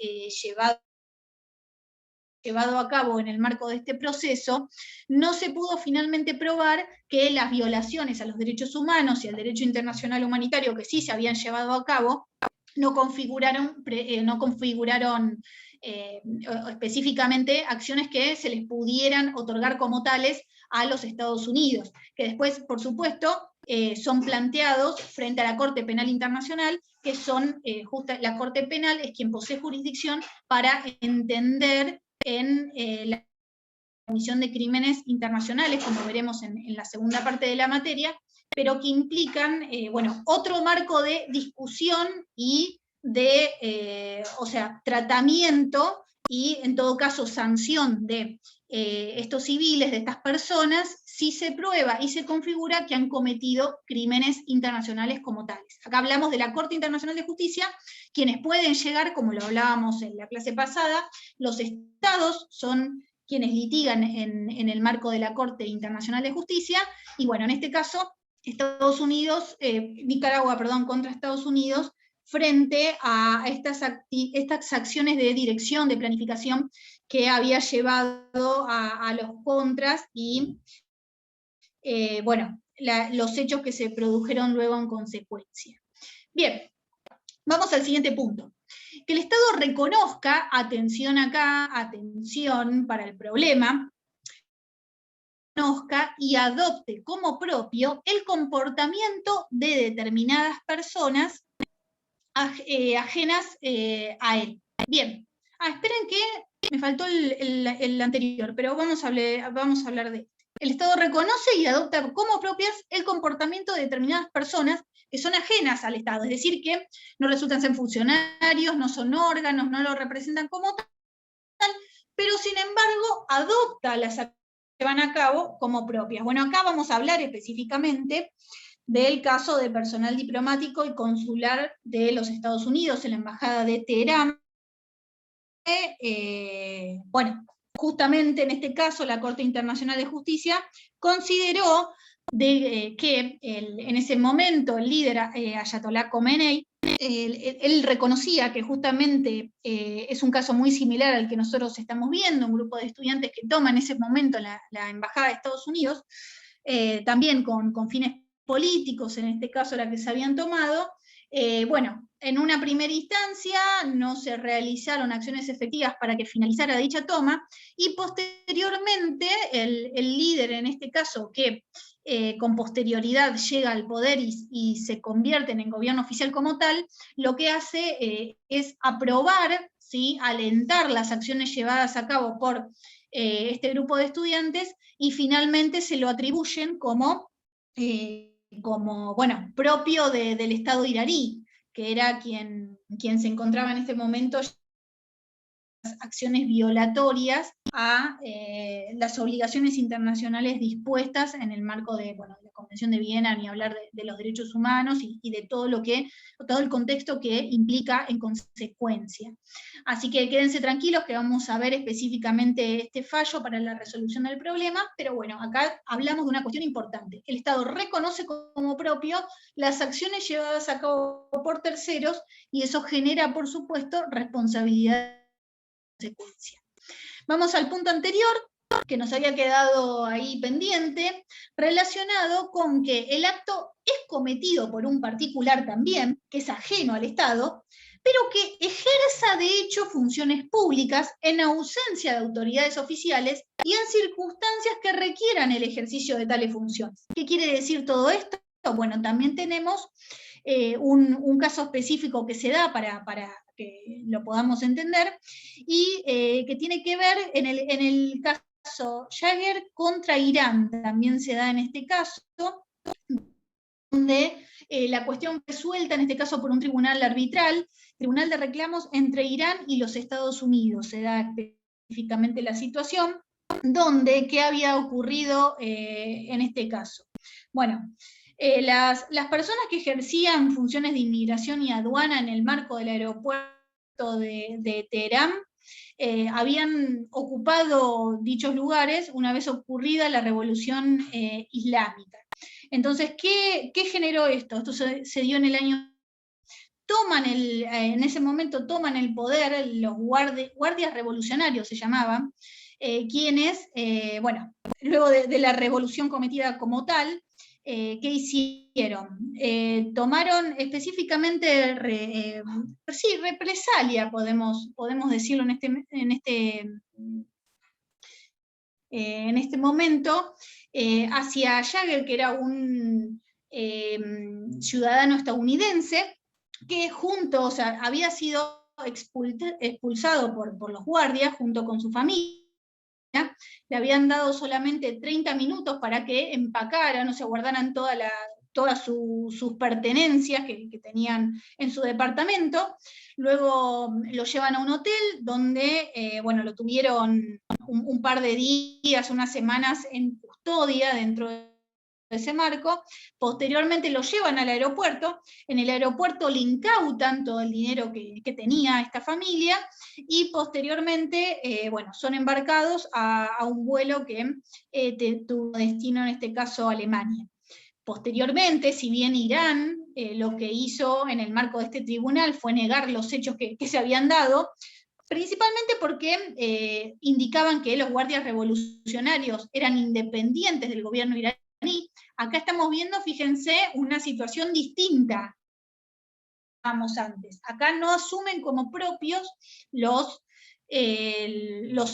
llevado a cabo en el marco de este proceso, no se pudo finalmente probar que las violaciones a los derechos humanos y al derecho internacional humanitario que sí se habían llevado a cabo no configuraron específicamente acciones que se les pudieran otorgar como tales a los Estados Unidos, que después, por supuesto, son planteados frente a la Corte Penal Internacional, que son, la Corte Penal es quien posee jurisdicción para entender en la comisión de crímenes internacionales, como veremos en la segunda parte de la materia, pero que implican, otro marco de discusión y de, tratamiento y, en todo caso, sanción de estos civiles, de estas personas, si se prueba y se configura que han cometido crímenes internacionales como tales. Acá hablamos de la Corte Internacional de Justicia, quienes pueden llegar, como lo hablábamos en la clase pasada, los estados son quienes litigan en el marco de la Corte Internacional de Justicia, y bueno, en este caso, Nicaragua, contra Estados Unidos, frente a estas acciones de dirección, de planificación, que había llevado a los contras y, los hechos que se produjeron luego en consecuencia. Bien, vamos al siguiente punto. Que el Estado reconozca, atención acá, atención para el problema, reconozca y adopte como propio el comportamiento de determinadas personas ajenas a él. Bien, esperen que me faltó el anterior, pero vamos a hablar de este. El Estado reconoce y adopta como propias el comportamiento de determinadas personas que son ajenas al Estado, es decir, que no resultan ser funcionarios, no son órganos, no lo representan como tal, pero sin embargo adopta las acciones que van a cabo como propias. Bueno, acá vamos a hablar específicamente del caso de personal diplomático y consular de los Estados Unidos en la Embajada de Teherán. Justamente en este caso la Corte Internacional de Justicia consideró que en ese momento el líder Ayatollah Khomeini, él reconocía que justamente es un caso muy similar al que nosotros estamos viendo, un grupo de estudiantes que toman en ese momento la Embajada de Estados Unidos, también con fines políticos, en este caso la que se habían tomado. En una primera instancia no se realizaron acciones efectivas para que finalizara dicha toma, y posteriormente el líder, en este caso, que con posterioridad llega al poder y se convierte en gobierno oficial como tal, lo que hace es aprobar, ¿sí?, alentar las acciones llevadas a cabo por este grupo de estudiantes, y finalmente se lo atribuyen como propio del Estado iraní, que era quien se encontraba en este momento acciones violatorias a las obligaciones internacionales dispuestas en el marco de la Convención de Viena, ni hablar de los derechos humanos y de todo el contexto que implica en consecuencia. Así que quédense tranquilos que vamos a ver específicamente este fallo para la resolución del problema, pero bueno, acá hablamos de una cuestión importante. El Estado reconoce como propio las acciones llevadas a cabo por terceros, y eso genera, por supuesto, responsabilidad. Consecuencia. Vamos al punto anterior, que nos había quedado ahí pendiente, relacionado con que el acto es cometido por un particular también, que es ajeno al Estado, pero que ejerza de hecho funciones públicas en ausencia de autoridades oficiales y en circunstancias que requieran el ejercicio de tales funciones. ¿Qué quiere decir todo esto? Bueno, también tenemos un caso específico que se da para que lo podamos entender, y que tiene que ver en el caso Jagger contra Irán, también se da en este caso, donde la cuestión resuelta en este caso por un tribunal arbitral, tribunal de reclamos entre Irán y los Estados Unidos, se da específicamente la situación, donde, ¿qué había ocurrido en este caso? Bueno, las personas que ejercían funciones de inmigración y aduana en el marco del aeropuerto de Teherán habían ocupado dichos lugares una vez ocurrida la revolución islámica. Entonces, ¿qué generó esto? Esto se dio en el año... en ese momento toman el poder los guardias revolucionarios, se llamaban, quienes, bueno, luego de la revolución cometida como tal, ¿qué hicieron? Tomaron específicamente, represalia, podemos decirlo en este momento, hacia Jagger, que era un ciudadano estadounidense, que había sido expulsado por los guardias junto con su familia. Le habían dado solamente 30 minutos para que empacaran, o sea, guardaran todas sus pertenencias que tenían en su departamento. Luego lo llevan a un hotel donde, bueno, lo tuvieron un par de días, unas semanas en custodia dentro de ese marco. Posteriormente lo llevan al aeropuerto. En el aeropuerto le incautan todo el dinero que tenía esta familia, y posteriormente, bueno, son embarcados a un vuelo que tuvo destino, en este caso, a Alemania. Posteriormente, si bien Irán lo que hizo en el marco de este tribunal fue negar los hechos que se habían dado, principalmente porque indicaban que los guardias revolucionarios eran independientes del gobierno iraní. Acá estamos viendo, fíjense, una situación distinta antes. Acá no asumen como propios los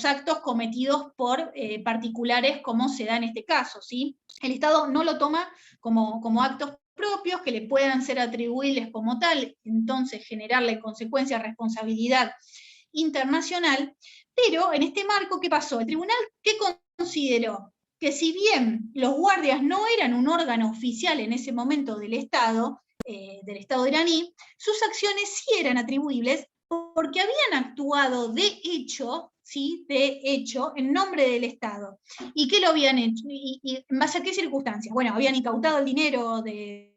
actos cometidos por particulares, como se da en este caso, ¿sí? El Estado no lo toma como actos propios que le puedan ser atribuibles como tal, entonces generarle en consecuencia responsabilidad internacional. Pero en este marco, ¿qué pasó? El tribunal, ¿qué consideró? Que si bien los guardias no eran un órgano oficial en ese momento del Estado iraní, sus acciones sí eran atribuibles porque habían actuado de hecho, ¿sí? De hecho, en nombre del Estado. ¿Y qué lo habían hecho? ¿Y en base a qué circunstancias? Bueno, habían incautado el dinero de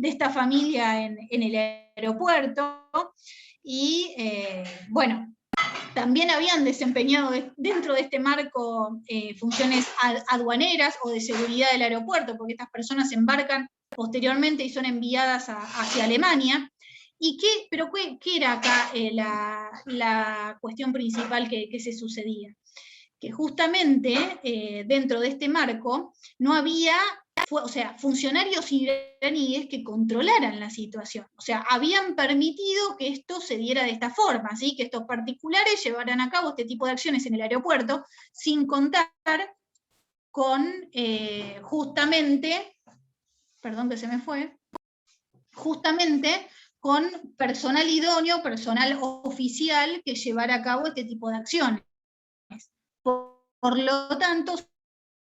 esta familia en el aeropuerto, y bueno, también habían desempeñado dentro de este marco funciones aduaneras o de seguridad del aeropuerto, porque estas personas embarcan posteriormente y son enviadas hacia Alemania. ¿Pero qué era acá la cuestión principal que se sucedía? Que justamente dentro de este marco no había, funcionarios iraníes que controlaran la situación. O sea, habían permitido que esto se diera de esta forma, ¿sí? Que estos particulares llevaran a cabo este tipo de acciones en el aeropuerto, sin contar con justamente, perdón que se me fue, justamente con personal idóneo, personal oficial que llevara a cabo este tipo de acciones. Por lo tanto, se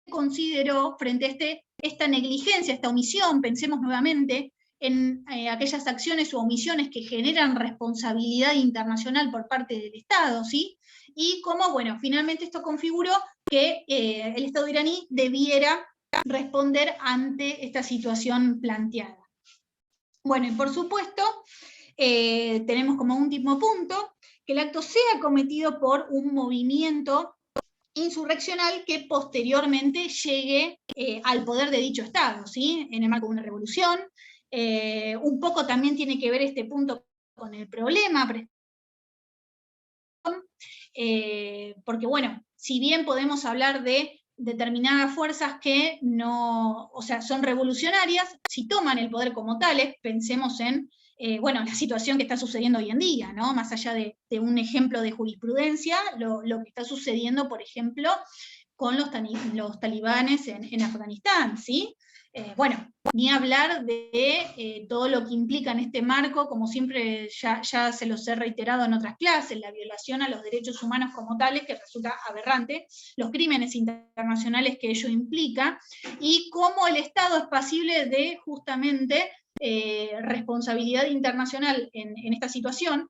consideró, frente a esta negligencia, esta omisión, pensemos nuevamente en aquellas acciones u omisiones que generan responsabilidad internacional por parte del Estado, ¿sí? Y cómo, bueno, finalmente esto configuró que el Estado iraní debiera responder ante esta situación planteada. Bueno, y por supuesto, tenemos como último punto que el acto sea cometido por un movimiento insurreccional que posteriormente llegue al poder de dicho Estado, ¿sí? En el marco de una revolución. Un poco también tiene que ver este punto con el problema, porque bueno, si bien podemos hablar de determinadas fuerzas que no, o sea, son revolucionarias, si toman el poder como tales, pensemos en, bueno, la situación que está sucediendo hoy en día, ¿no? Más allá de un ejemplo de jurisprudencia, lo que está sucediendo, por ejemplo, con los talibanes en Afganistán, ¿sí? Bueno, ni hablar de todo lo que implica en este marco, como siempre ya se los he reiterado en otras clases, la violación a los derechos humanos como tales, que resulta aberrante, los crímenes internacionales que ello implica, y cómo el Estado es pasible de justamente responsabilidad internacional en esta situación,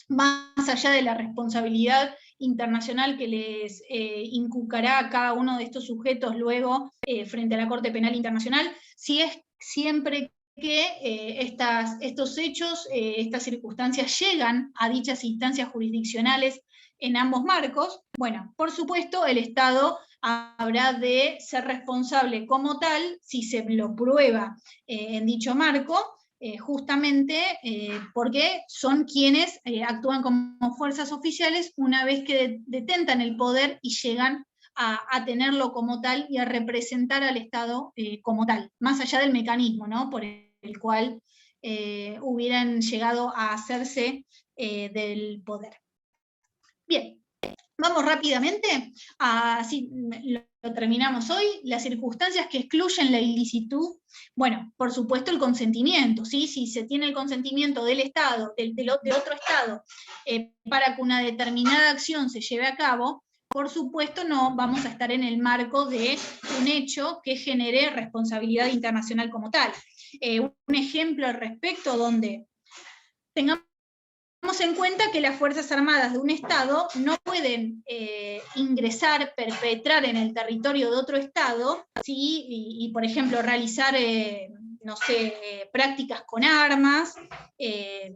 más allá de la responsabilidad internacional que les inculcará a cada uno de estos sujetos luego frente a la Corte Penal Internacional, si es siempre que estos hechos, estas circunstancias llegan a dichas instancias jurisdiccionales en ambos marcos, bueno, por supuesto el Estado habrá de ser responsable como tal si se lo prueba en dicho marco, justamente porque son quienes actúan como fuerzas oficiales una vez que detentan el poder y llegan a tenerlo como tal y a representar al Estado como tal, más allá del mecanismo, ¿no?, por el cual hubieran llegado a hacerse del poder. Bien, vamos rápidamente, así lo terminamos hoy. Las circunstancias que excluyen la ilicitud, bueno, por supuesto el consentimiento, ¿sí? Si se tiene el consentimiento del Estado, de otro Estado, para que una determinada acción se lleve a cabo, por supuesto no vamos a estar en el marco de un hecho que genere responsabilidad internacional como tal. Un ejemplo al respecto donde tengamos en cuenta que las Fuerzas Armadas de un Estado no pueden ingresar, perpetrar en el territorio de otro Estado, ¿sí? y por ejemplo, realizar, no sé, prácticas con armas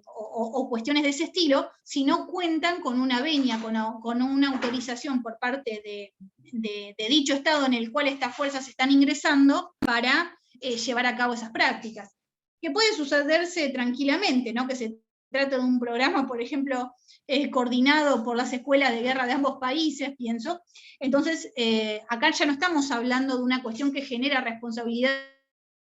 o cuestiones de ese estilo, si no cuentan con una venia, con una autorización por parte de dicho Estado en el cual estas fuerzas están ingresando para llevar a cabo esas prácticas. Que puede sucederse tranquilamente, ¿no?, que se trata de un programa, por ejemplo, coordinado por las escuelas de guerra de ambos países, pienso. Entonces, acá ya no estamos hablando de una cuestión que genera responsabilidad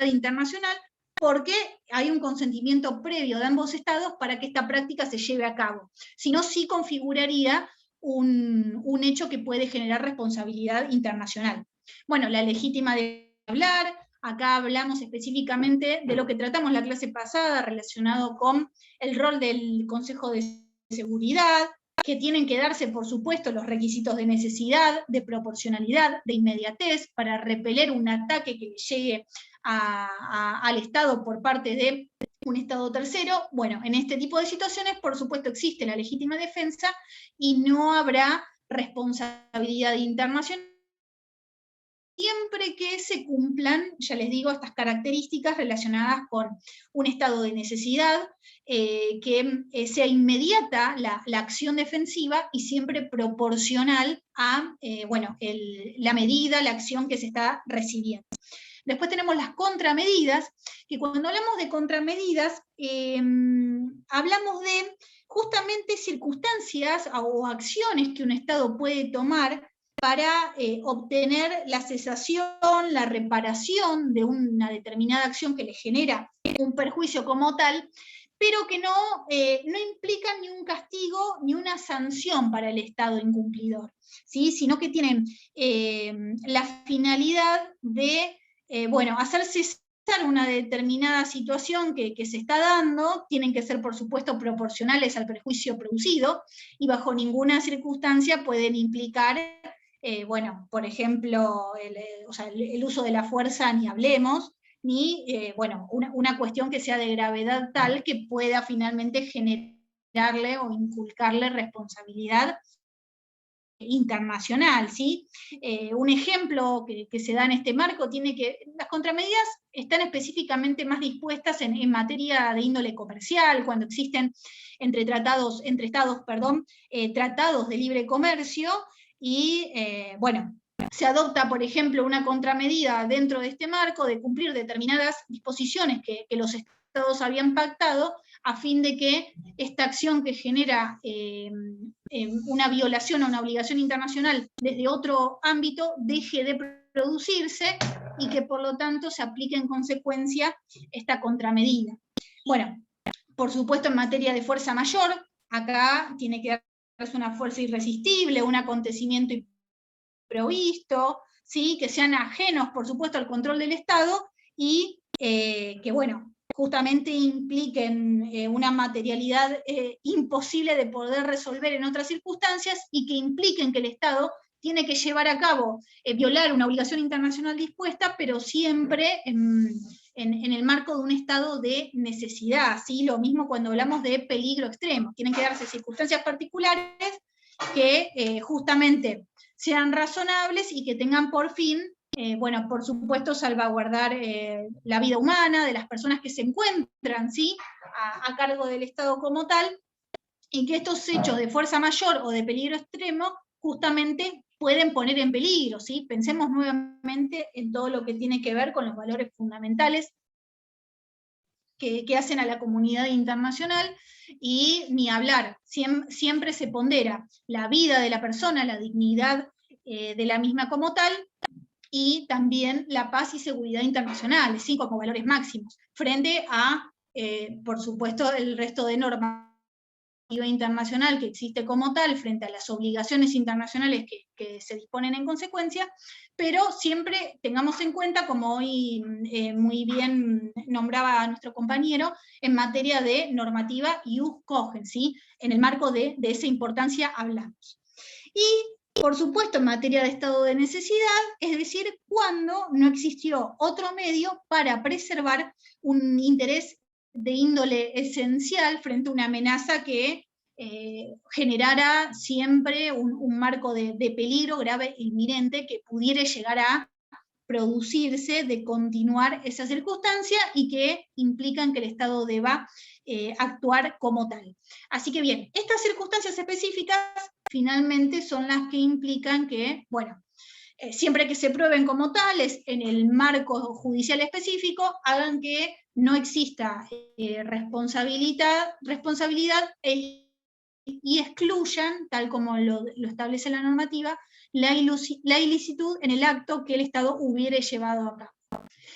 internacional, porque hay un consentimiento previo de ambos estados para que esta práctica se lleve a cabo. Sino sí configuraría un hecho que puede generar responsabilidad internacional. Bueno, la legítima de hablar. Acá hablamos específicamente de lo que tratamos la clase pasada relacionado con el rol del Consejo de Seguridad, que tienen que darse, por supuesto, los requisitos de necesidad, de proporcionalidad, de inmediatez, para repeler un ataque que le llegue al Estado por parte de un Estado tercero. Bueno, en este tipo de situaciones, por supuesto, existe la legítima defensa y no habrá responsabilidad internacional, siempre que se cumplan, ya les digo, estas características relacionadas con un estado de necesidad, que sea inmediata la acción defensiva y siempre proporcional a bueno, la medida, la acción que se está recibiendo. Después tenemos las contramedidas, que cuando hablamos de contramedidas, hablamos de justamente circunstancias o acciones que un Estado puede tomar para obtener la cesación, la reparación de una determinada acción que le genera un perjuicio como tal, pero que no implican ni un castigo ni una sanción para el Estado incumplidor, ¿sí? Sino que tienen la finalidad de bueno, hacer cesar una determinada situación que se está dando. Tienen que ser, por supuesto, proporcionales al perjuicio producido, y bajo ninguna circunstancia pueden implicar bueno, por ejemplo, el uso de la fuerza, ni hablemos, ni bueno, una cuestión que sea de gravedad tal que pueda finalmente generarle o inculcarle responsabilidad internacional, ¿sí? Un ejemplo que se da en este marco tiene que, las contramedidas están específicamente más dispuestas en materia de índole comercial, cuando existen entre estados, tratados de libre comercio, y bueno, se adopta, por ejemplo, una contramedida dentro de este marco de cumplir determinadas disposiciones que los estados habían pactado, a fin de que esta acción que genera una violación a una obligación internacional desde otro ámbito deje de producirse, y que por lo tanto se aplique en consecuencia esta contramedida. Bueno, por supuesto, en materia de fuerza mayor, acá tiene que darse una fuerza irresistible, un acontecimiento imprevisto, ¿sí?, que sean ajenos, por supuesto, al control del Estado, y que, bueno, justamente impliquen una materialidad imposible de poder resolver en otras circunstancias, y que impliquen que el Estado tiene que llevar a cabo, violar una obligación internacional dispuesta, pero siempre en el marco de un estado de necesidad, ¿sí? Lo mismo cuando hablamos de peligro extremo. Tienen que darse circunstancias particulares que justamente sean razonables y que tengan por fin, bueno, por supuesto, salvaguardar la vida humana de las personas que se encuentran, ¿sí?, a cargo del Estado como tal, y que estos hechos de fuerza mayor o de peligro extremo justamente pueden poner en peligro, ¿sí? Pensemos nuevamente en todo lo que tiene que ver con los valores fundamentales que hacen a la comunidad internacional, y ni hablar, siempre se pondera la vida de la persona, la dignidad de la misma como tal, y también la paz y seguridad internacionales, ¿sí? Como valores máximos, frente a, por supuesto, el resto de normas internacional que existe como tal, frente a las obligaciones internacionales que se disponen en consecuencia, pero siempre tengamos en cuenta, como hoy muy bien nombraba nuestro compañero, en materia de normativa ius cogens, ¿sí? En el marco de esa importancia hablamos. Y, por supuesto, en materia de estado de necesidad, es decir, cuando no existió otro medio para preservar un interés de índole esencial frente a una amenaza que generara siempre un marco de peligro grave e inminente que pudiera llegar a producirse de continuar esa circunstancia y que implican que el Estado deba actuar como tal. Así que bien, estas circunstancias específicas finalmente son las que implican que, bueno, siempre que se prueben como tales en el marco judicial específico, hagan que no exista responsabilidad y excluyan, tal como lo establece la normativa, la ilicitud en el acto que el Estado hubiere llevado a cabo.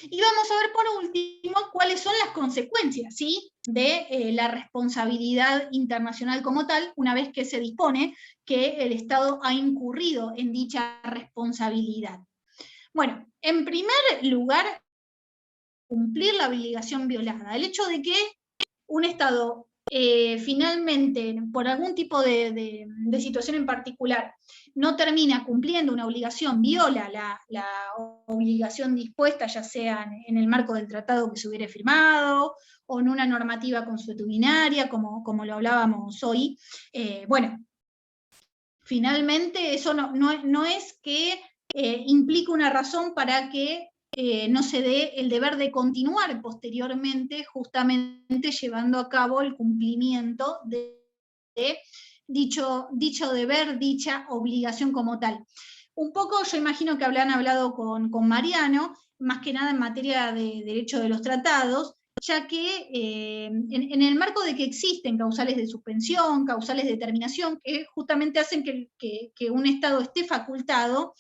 Y vamos a ver por último cuáles son las consecuencias, ¿sí? De la responsabilidad internacional como tal, una vez que se dispone que el Estado ha incurrido en dicha responsabilidad. Bueno, en primer lugar, cumplir la obligación violada. El hecho de que un Estado finalmente, por algún tipo de situación en particular, no termina cumpliendo una obligación, viola la obligación dispuesta, ya sea en el marco del tratado que se hubiera firmado, o en una normativa consuetudinaria, como lo hablábamos hoy, bueno, finalmente eso no es que implique una razón para que no se dé el deber de continuar posteriormente justamente llevando a cabo el cumplimiento de dicho deber, dicha obligación como tal. Un poco yo imagino que habrán hablado con Mariano, más que nada en materia de derecho de los tratados, ya que en el marco de que existen causales de suspensión, causales de terminación, que justamente hacen que un Estado esté facultado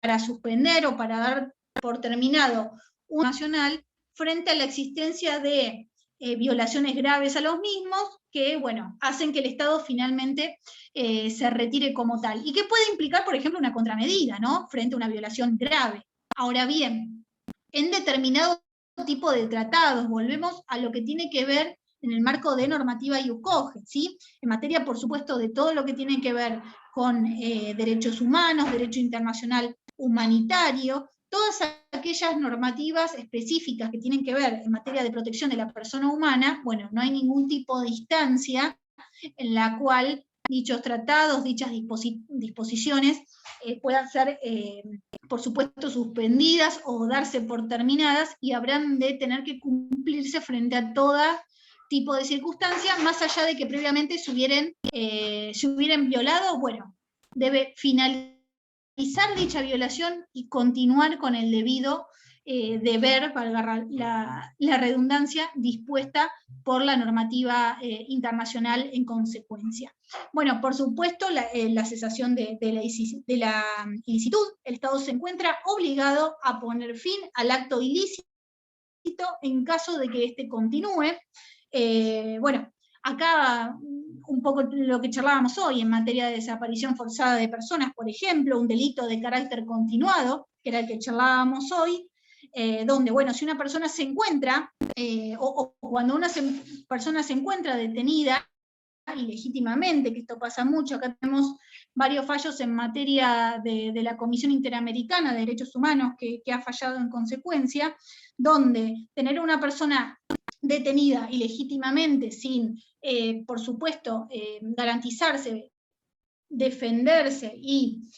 para suspender o para dar por terminado un nacional frente a la existencia de violaciones graves a los mismos que, bueno, hacen que el Estado finalmente se retire como tal. Y que puede implicar, por ejemplo, una contramedida, ¿no? Frente a una violación grave. Ahora bien, en determinado tipo de tratados, volvemos a lo que tiene que ver en el marco de normativa ius cogens, ¿sí? En materia, por supuesto, de todo lo que tiene que ver con derechos humanos, derecho internacional humanitario, todas aquellas normativas específicas que tienen que ver en materia de protección de la persona humana, bueno, no hay ningún tipo de instancia en la cual dichos tratados, dichas disposiciones puedan ser, por supuesto, suspendidas o darse por terminadas y habrán de tener que cumplirse frente a toda tipo de circunstancias, más allá de que previamente se hubieran violado, bueno, debe finalizar dicha violación y continuar con el debido deber, valga la redundancia, dispuesta por la normativa internacional en consecuencia. Bueno, por supuesto, la cesación de la ilicitud, el Estado se encuentra obligado a poner fin al acto ilícito en caso de que éste continúe. Bueno, acá un poco lo que charlábamos hoy en materia de desaparición forzada de personas, por ejemplo, un delito de carácter continuado, que era el que charlábamos hoy, donde, bueno, si una persona se encuentra, o cuando una persona se encuentra detenida ilegítimamente, que esto pasa mucho, acá tenemos varios fallos en materia de la Comisión Interamericana de Derechos Humanos que ha fallado en consecuencia, donde tener una persona detenida ilegítimamente sin, por supuesto, garantizarse, defenderse y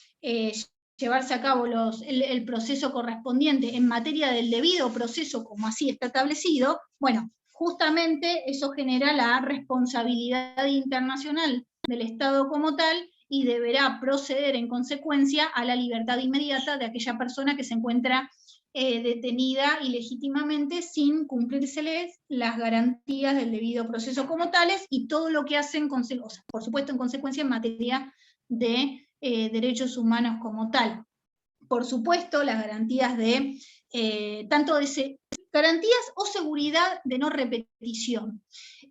llevarse a cabo el proceso correspondiente en materia del debido proceso como así está establecido, bueno, justamente eso genera la responsabilidad internacional del Estado como tal, y deberá proceder en consecuencia a la libertad inmediata de aquella persona que se encuentra detenida ilegítimamente sin cumplírseles las garantías del debido proceso como tales, y todo lo que hacen, por supuesto en consecuencia en materia de derechos humanos como tal. Por supuesto, las garantías de garantías o seguridad de no repetición.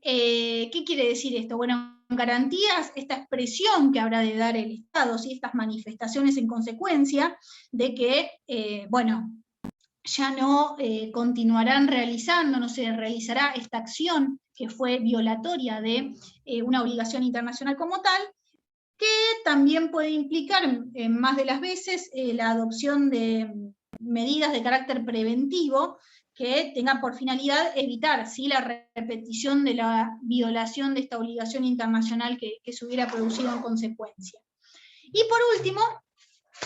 ¿Qué quiere decir esto? Bueno, garantías, esta expresión que habrá de dar el Estado, ¿sí? Estas manifestaciones en consecuencia de que, bueno, ya no continuarán realizando, no se realizará esta acción que fue violatoria de una obligación internacional como tal, que también puede implicar en más de las veces la adopción de medidas de carácter preventivo que tengan por finalidad evitar, ¿sí?, la repetición de la violación de esta obligación internacional que se hubiera producido en consecuencia. Y por último,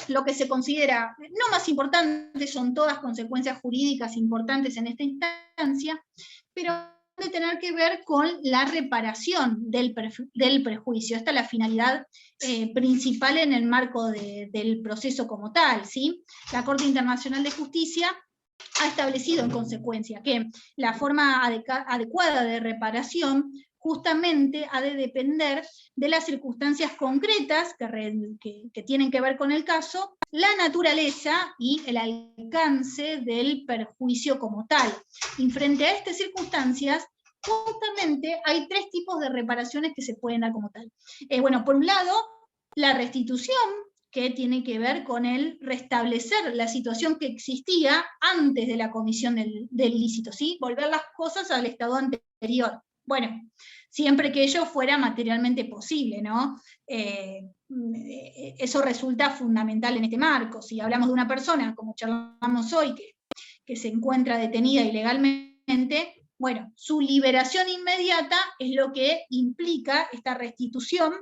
lo que se considera no más importante, son todas consecuencias jurídicas importantes en esta instancia, pero de tener que ver con la reparación del prejuicio. Esta es la finalidad principal en el marco del proceso como tal, ¿sí? La Corte Internacional de Justicia ha establecido en consecuencia que la forma adecuada de reparación justamente ha de depender de las circunstancias concretas que tienen que ver con el caso, la naturaleza y el alcance del perjuicio como tal. Y frente a estas circunstancias, justamente hay tres tipos de reparaciones que se pueden dar como tal. Bueno, por un lado, la restitución, que tiene que ver con el restablecer la situación que existía antes de la comisión del ilícito, ¿sí? Volver las cosas al estado anterior. Bueno, siempre que ello fuera materialmente posible, ¿no? Eso resulta fundamental en este marco. Si hablamos de una persona, como charlamos hoy, que se encuentra detenida ilegalmente, bueno, su liberación inmediata es lo que implica esta restitución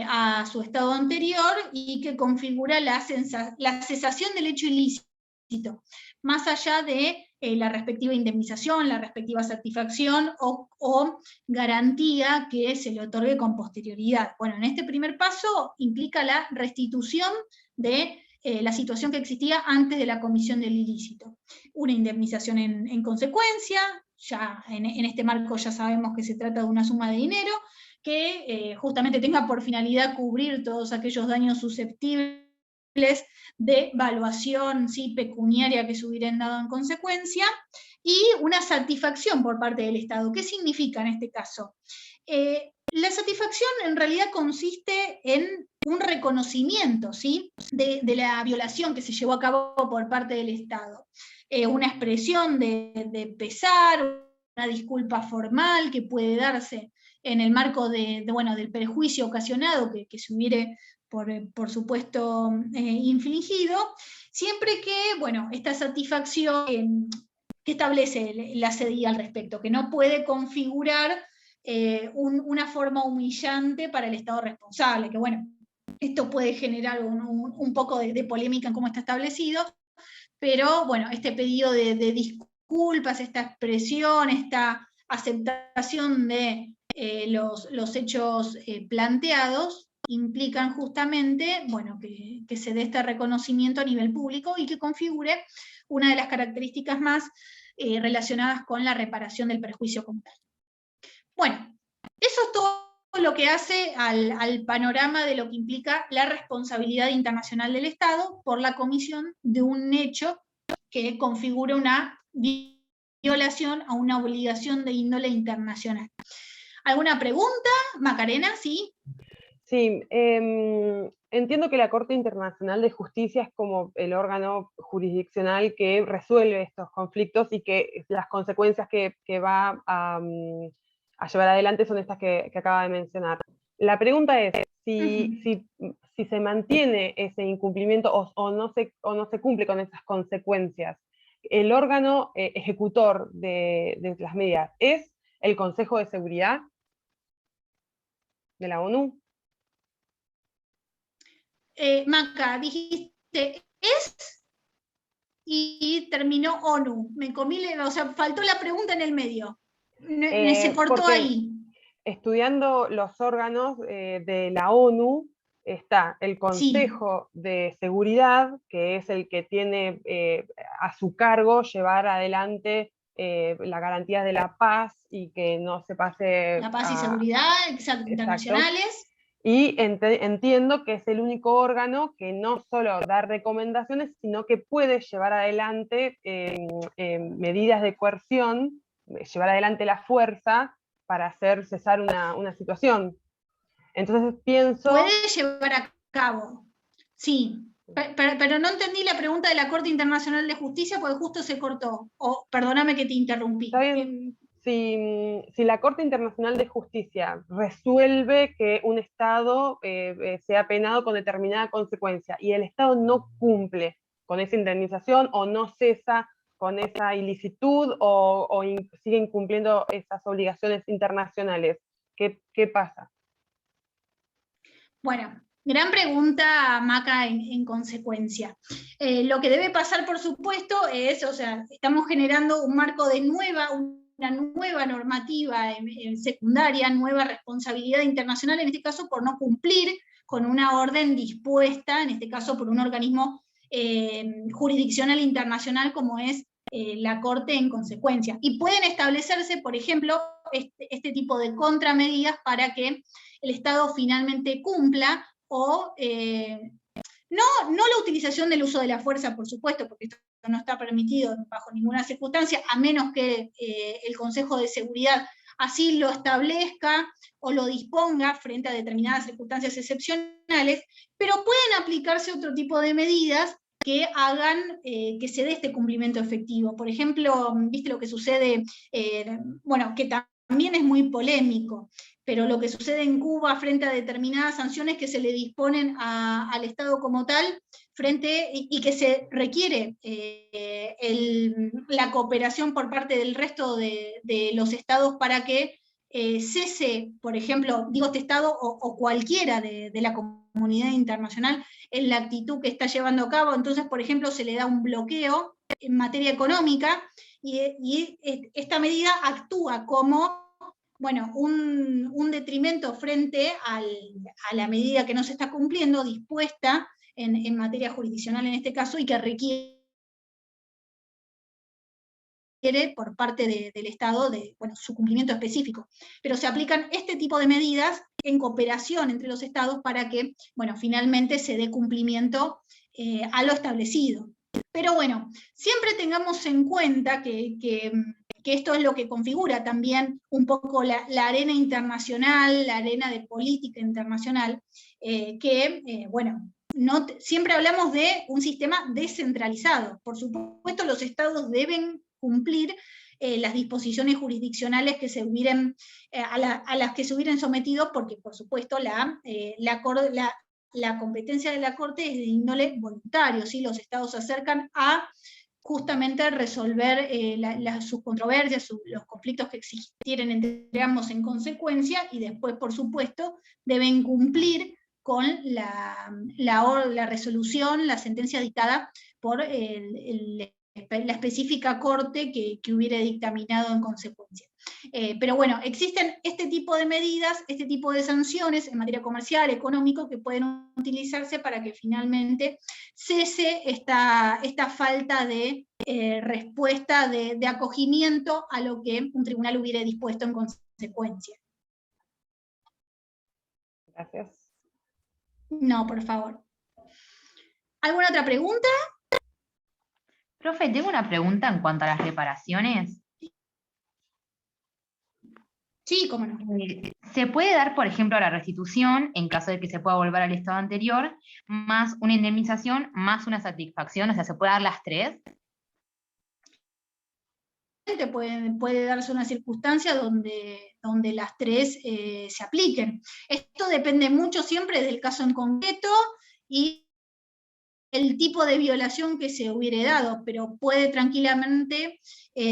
a su estado anterior, y que configura la cesación del hecho ilícito, más allá de la respectiva indemnización, la respectiva satisfacción o garantía que se le otorgue con posterioridad. Bueno, en este primer paso implica la restitución de la situación que existía antes de la comisión del ilícito. Una indemnización en consecuencia, ya en este marco ya sabemos que se trata de una suma de dinero, que justamente tenga por finalidad cubrir todos aquellos daños susceptibles de valuación, ¿sí?, pecuniaria que se hubieran dado en consecuencia, y una satisfacción por parte del Estado. ¿Qué significa en este caso? La satisfacción en realidad consiste en un reconocimiento, ¿sí?, de la violación que se llevó a cabo por parte del Estado. Una expresión de pesar, una disculpa formal que puede darse en el marco del perjuicio ocasionado que se hubiere, por supuesto, infligido, siempre que, bueno, esta satisfacción que establece la CDI al respecto, que no puede configurar una forma humillante para el Estado responsable, que bueno, esto puede generar un poco de polémica en cómo está establecido, pero bueno, este pedido de disculpas, esta expresión, esta aceptación de los hechos planteados, implican justamente, bueno, que se dé este reconocimiento a nivel público y que configure una de las características más relacionadas con la reparación del perjuicio como tal. Bueno, eso es todo lo que hace al panorama de lo que implica la responsabilidad internacional del Estado por la comisión de un hecho que configura una violación a una obligación de índole internacional. ¿Alguna pregunta, Macarena? ¿Sí? Sí, entiendo que la Corte Internacional de Justicia es como el órgano jurisdiccional que resuelve estos conflictos y que las consecuencias que va a llevar adelante son estas que acaba de mencionar. La pregunta es, si se mantiene ese incumplimiento o no se cumple con esas consecuencias, el órgano ejecutor de las medidas es el Consejo de Seguridad de la ONU. Maca, dijiste, ¿es? y terminó ONU. Me comí, o sea, faltó la pregunta en el medio. Se cortó porque ahí. Estudiando los órganos de la ONU, está el Sí, Consejo de Seguridad, que es el que tiene a su cargo llevar adelante las garantías de la paz y que no se pase la paz y a... seguridad, exacto, Exacto. internacionales. Y entiendo que es el único órgano que no solo da recomendaciones, sino que puede llevar adelante medidas de coerción, llevar adelante la fuerza para hacer cesar una situación. Entonces pienso... Puede llevar a cabo, sí. Pero no entendí la pregunta de la Corte Internacional de Justicia porque justo se cortó. Perdóname que te interrumpí. Está bien. Si la Corte Internacional de Justicia resuelve que un Estado sea penado con determinada consecuencia y el Estado no cumple con esa indemnización o no cesa con esa ilicitud o sigue incumpliendo esas obligaciones internacionales, ¿qué pasa? Bueno, gran pregunta, Maca, en consecuencia. Lo que debe pasar, por supuesto, es, o sea, estamos generando un marco de una nueva normativa en secundaria, nueva responsabilidad internacional, en este caso por no cumplir con una orden dispuesta, en este caso por un organismo jurisdiccional internacional como es la Corte en consecuencia. Y pueden establecerse, por ejemplo, este tipo de contramedidas para que el Estado finalmente cumpla, o no la utilización del uso de la fuerza, por supuesto, porque esto no está permitido bajo ninguna circunstancia, a menos que el Consejo de Seguridad así lo establezca o lo disponga frente a determinadas circunstancias excepcionales, pero pueden aplicarse otro tipo de medidas que hagan que se dé este cumplimiento efectivo. Por ejemplo, viste lo que sucede, bueno, que también es muy polémico, pero lo que sucede en Cuba frente a determinadas sanciones que se le disponen al Estado como tal, y que se requiere la cooperación por parte del resto de los estados para que cese, por ejemplo, digo este estado o cualquiera de la comunidad internacional en la actitud que está llevando a cabo. Entonces, por ejemplo, se le da un bloqueo en materia económica y esta medida actúa como, bueno, un detrimento frente a la medida que no se está cumpliendo, dispuesta en materia jurisdiccional en este caso, y que requiere por parte del Estado bueno, su cumplimiento específico. Pero se aplican este tipo de medidas en cooperación entre los Estados para que, bueno, finalmente se dé cumplimiento a lo establecido. Pero bueno, siempre tengamos en cuenta que esto es lo que configura también un poco la arena internacional, la arena de política internacional, bueno, siempre hablamos de un sistema descentralizado. Por supuesto, los estados deben cumplir las disposiciones jurisdiccionales que se hubieran, a las que se hubieran sometido, porque por supuesto la competencia de la Corte es de índole voluntario, ¿sí? Los estados se acercan a justamente resolver sus controversias, los conflictos que existieran entre ambos en consecuencia, y después, por supuesto, deben cumplir con la resolución, la sentencia dictada por la específica corte que hubiera dictaminado en consecuencia. Pero bueno, existen este tipo de medidas, este tipo de sanciones en materia comercial, económico, que pueden utilizarse para que finalmente cese esta falta de respuesta, de acogimiento a lo que un tribunal hubiera dispuesto en consecuencia. Gracias. No, por favor. ¿Alguna otra pregunta? Profe, tengo una pregunta en cuanto a las reparaciones. Sí, cómo no. ¿Se puede dar, por ejemplo, la restitución en caso de que se pueda volver al estado anterior, más una indemnización, más una satisfacción? O sea, ¿se puede dar las tres? Puede darse una circunstancia donde las tres se apliquen. Esto depende mucho siempre del caso en concreto y el tipo de violación que se hubiere dado, pero puede tranquilamente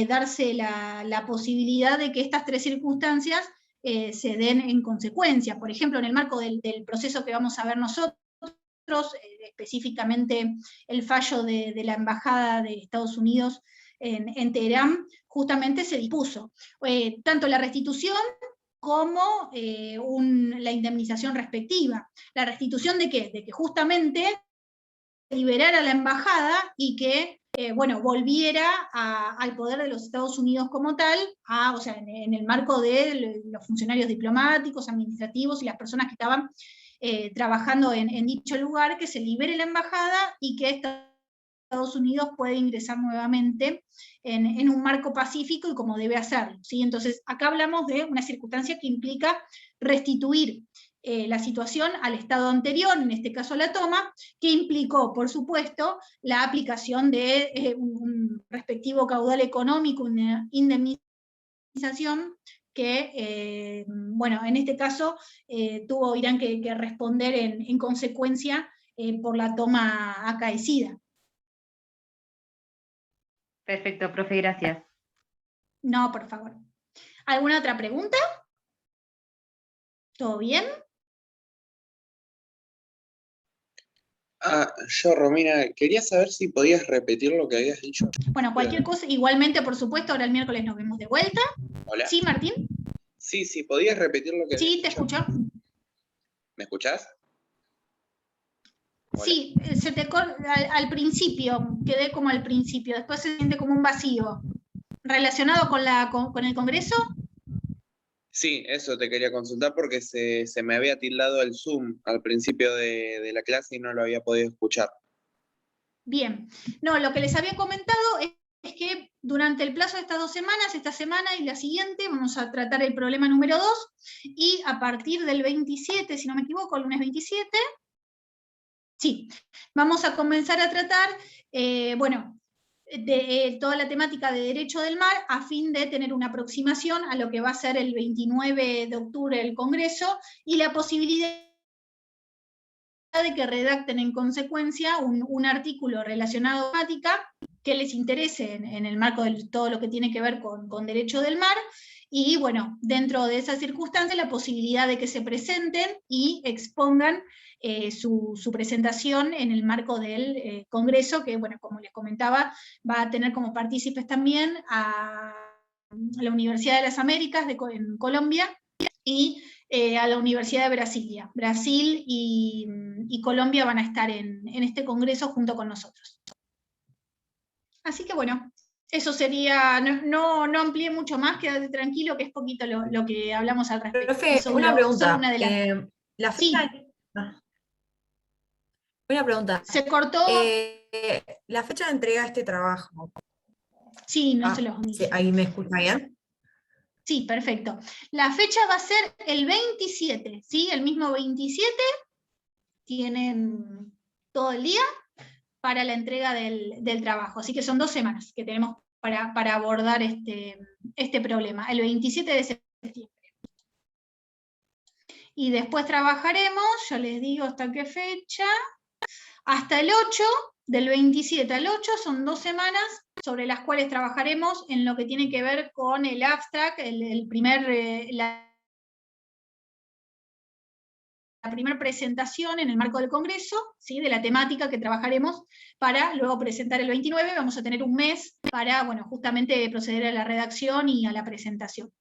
darse la posibilidad de que estas tres circunstancias se den en consecuencia. Por ejemplo, en el marco del proceso que vamos a ver nosotros, específicamente el fallo de la Embajada de Estados Unidos en Teherán, justamente se dispuso tanto la restitución como la indemnización respectiva. ¿La restitución de qué? De que justamente liberara a la embajada y que volviera al poder de los Estados Unidos como tal, o sea, en el marco de los funcionarios diplomáticos, administrativos y las personas que estaban trabajando en dicho lugar, que se libere la embajada y que Estados Unidos pueda ingresar nuevamente en un marco pacífico y como debe hacerlo, ¿sí? Entonces, acá hablamos de una circunstancia que implica restituir la situación al estado anterior, en este caso la toma, que implicó, por supuesto, la aplicación de un respectivo caudal económico, una indemnización que, en este caso tuvo Irán que responder en consecuencia por la toma acaecida. Perfecto, profe, gracias. No, por favor. ¿Alguna otra pregunta? ¿Todo bien? Yo, Romina, quería saber si podías repetir lo que habías dicho. Bueno, cualquier cosa, igualmente, por supuesto, ahora el miércoles nos vemos de vuelta. Hola. ¿Sí, Martín? Sí, podías repetir lo que habías Sí, te dicho. escucho. ¿Me escuchás? Hola. Sí, al principio, quedé como al principio, después se siente como un vacío. ¿Relacionado con el Congreso? Sí, eso te quería consultar porque se me había tildado el Zoom al principio de la clase y no lo había podido escuchar. Bien. No, lo que les había comentado es que durante el plazo de estas 2 semanas, esta semana y la siguiente, vamos a tratar el problema número 2, y a partir del 27, si no me equivoco, el lunes 27, sí, vamos a comenzar a tratar, de toda la temática de derecho del mar a fin de tener una aproximación a lo que va a ser el 29 de octubre el Congreso y la posibilidad de que redacten en consecuencia un artículo relacionado a la temática que les interese en el marco de todo lo que tiene que ver con derecho del mar, y bueno, dentro de esa circunstancia la posibilidad de que se presenten y expongan su presentación en el marco del Congreso, que bueno, como les comentaba, va a tener como partícipes también a la Universidad de las Américas en Colombia y a la Universidad de Brasilia. Brasil y Colombia van a estar en este congreso junto con nosotros. Así que bueno, eso sería, no amplié mucho más, quédate tranquilo que es poquito lo que hablamos al respecto. Profe, una pregunta. La fecha. Sí. Una pregunta. Se cortó. La fecha de entrega de este trabajo. Sí, no se los dije. ¿Ahí me escucha bien? Sí, perfecto. La fecha va a ser el 27, ¿sí? El mismo 27, tienen todo el día para la entrega del trabajo. Así que son 2 semanas que tenemos para abordar este problema, el 27 de septiembre. Y después trabajaremos, ya les digo hasta qué fecha, hasta el 8, del 27 al 8, son 2 semanas sobre las cuales trabajaremos en lo que tiene que ver con el abstract, la primera presentación en el marco del Congreso, ¿sí? De la temática que trabajaremos para luego presentar el 29, vamos a tener un mes para, justamente proceder a la redacción y a la presentación.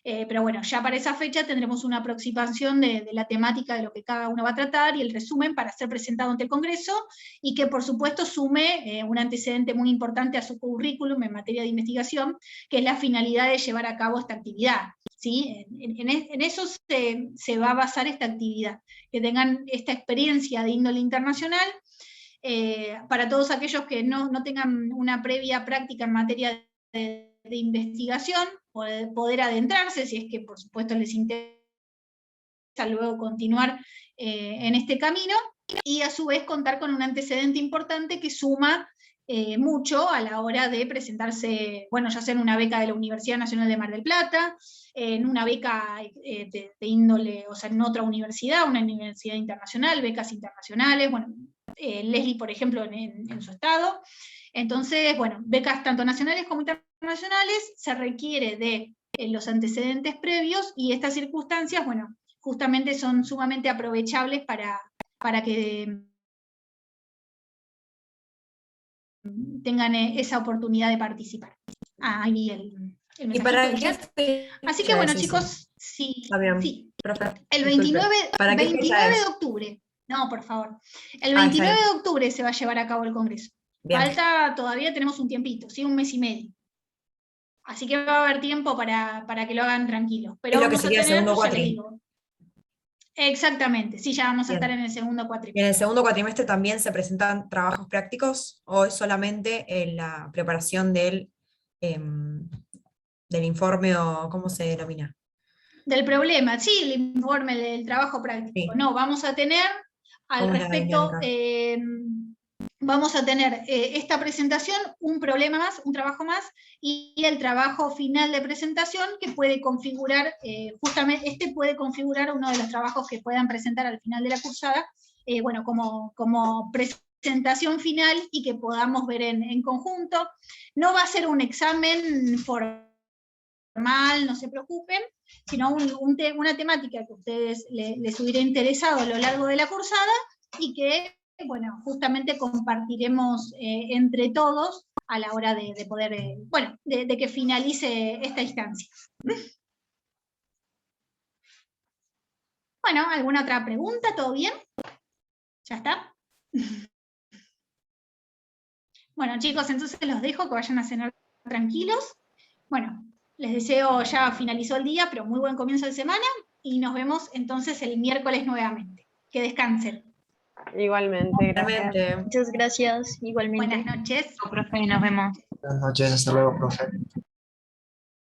Pero bueno, ya para esa fecha tendremos una aproximación de la temática de lo que cada uno va a tratar y el resumen para ser presentado ante el Congreso, y que por supuesto sume un antecedente muy importante a su currículum en materia de investigación, que es la finalidad de llevar a cabo esta actividad. ¿Sí? En eso se va a basar esta actividad, que tengan esta experiencia de índole internacional, para todos aquellos que no tengan una previa práctica en materia de investigación, poder adentrarse, si es que por supuesto les interesa luego continuar en este camino, y a su vez contar con un antecedente importante que suma mucho a la hora de presentarse, ya sea en una beca de la Universidad Nacional de Mar del Plata, en una beca de índole, o sea, en otra universidad, una universidad internacional, becas internacionales, Leslie, por ejemplo, en su estado. Entonces, becas tanto nacionales como internacionales, se requiere de los antecedentes previos, y estas circunstancias, justamente son sumamente aprovechables para que tengan esa oportunidad de participar. Ahí el ¿Y para mensajito qué del chat. Así que fecha bueno, es eso? chicos, sí, Está bien, sí. profe, El disculpe. 29, ¿Para qué fecha 29 es? de octubre. No, por favor. El Ah, está 29 bien. de octubre se va a llevar a cabo el Congreso. Bien. Falta, todavía tenemos un tiempito, ¿sí? Un mes y medio. Así que va a haber tiempo para que lo hagan tranquilos. Pero Es lo que vamos a sería el tener, segundo ya les cuatri. digo. Exactamente, sí, ya vamos a Bien. estar en el segundo ¿Y cuatrimestre. en el segundo cuatrimestre también se presentan trabajos prácticos o es solamente la preparación del informe o cómo se denomina? Del problema, sí, el informe del trabajo práctico. Sí. No, vamos a tener al ¿Cómo es la respecto, dinámica? vamos a tener esta presentación, un problema más, un trabajo más, y el trabajo final de presentación que puede configurar, justamente este puede configurar uno de los trabajos que puedan presentar al final de la cursada, bueno, como presentación final y que podamos ver en conjunto. No va a ser un examen formal, no se preocupen, sino una temática que a ustedes les hubiera interesado a lo largo de la cursada y que, bueno, justamente compartiremos entre todos a la hora de poder, bueno, de que finalice esta instancia. Bueno, ¿alguna otra pregunta? ¿Todo bien? ¿Ya está? Bueno, chicos, entonces los dejo que vayan a cenar tranquilos. Bueno, les deseo, ya finalizó el día, pero muy buen comienzo de semana y nos vemos entonces el miércoles nuevamente. Que descansen. Igualmente, gracias. Realmente. Muchas gracias, igualmente. Buenas noches. Profe, nos vemos. Buenas noches, hasta luego, profe.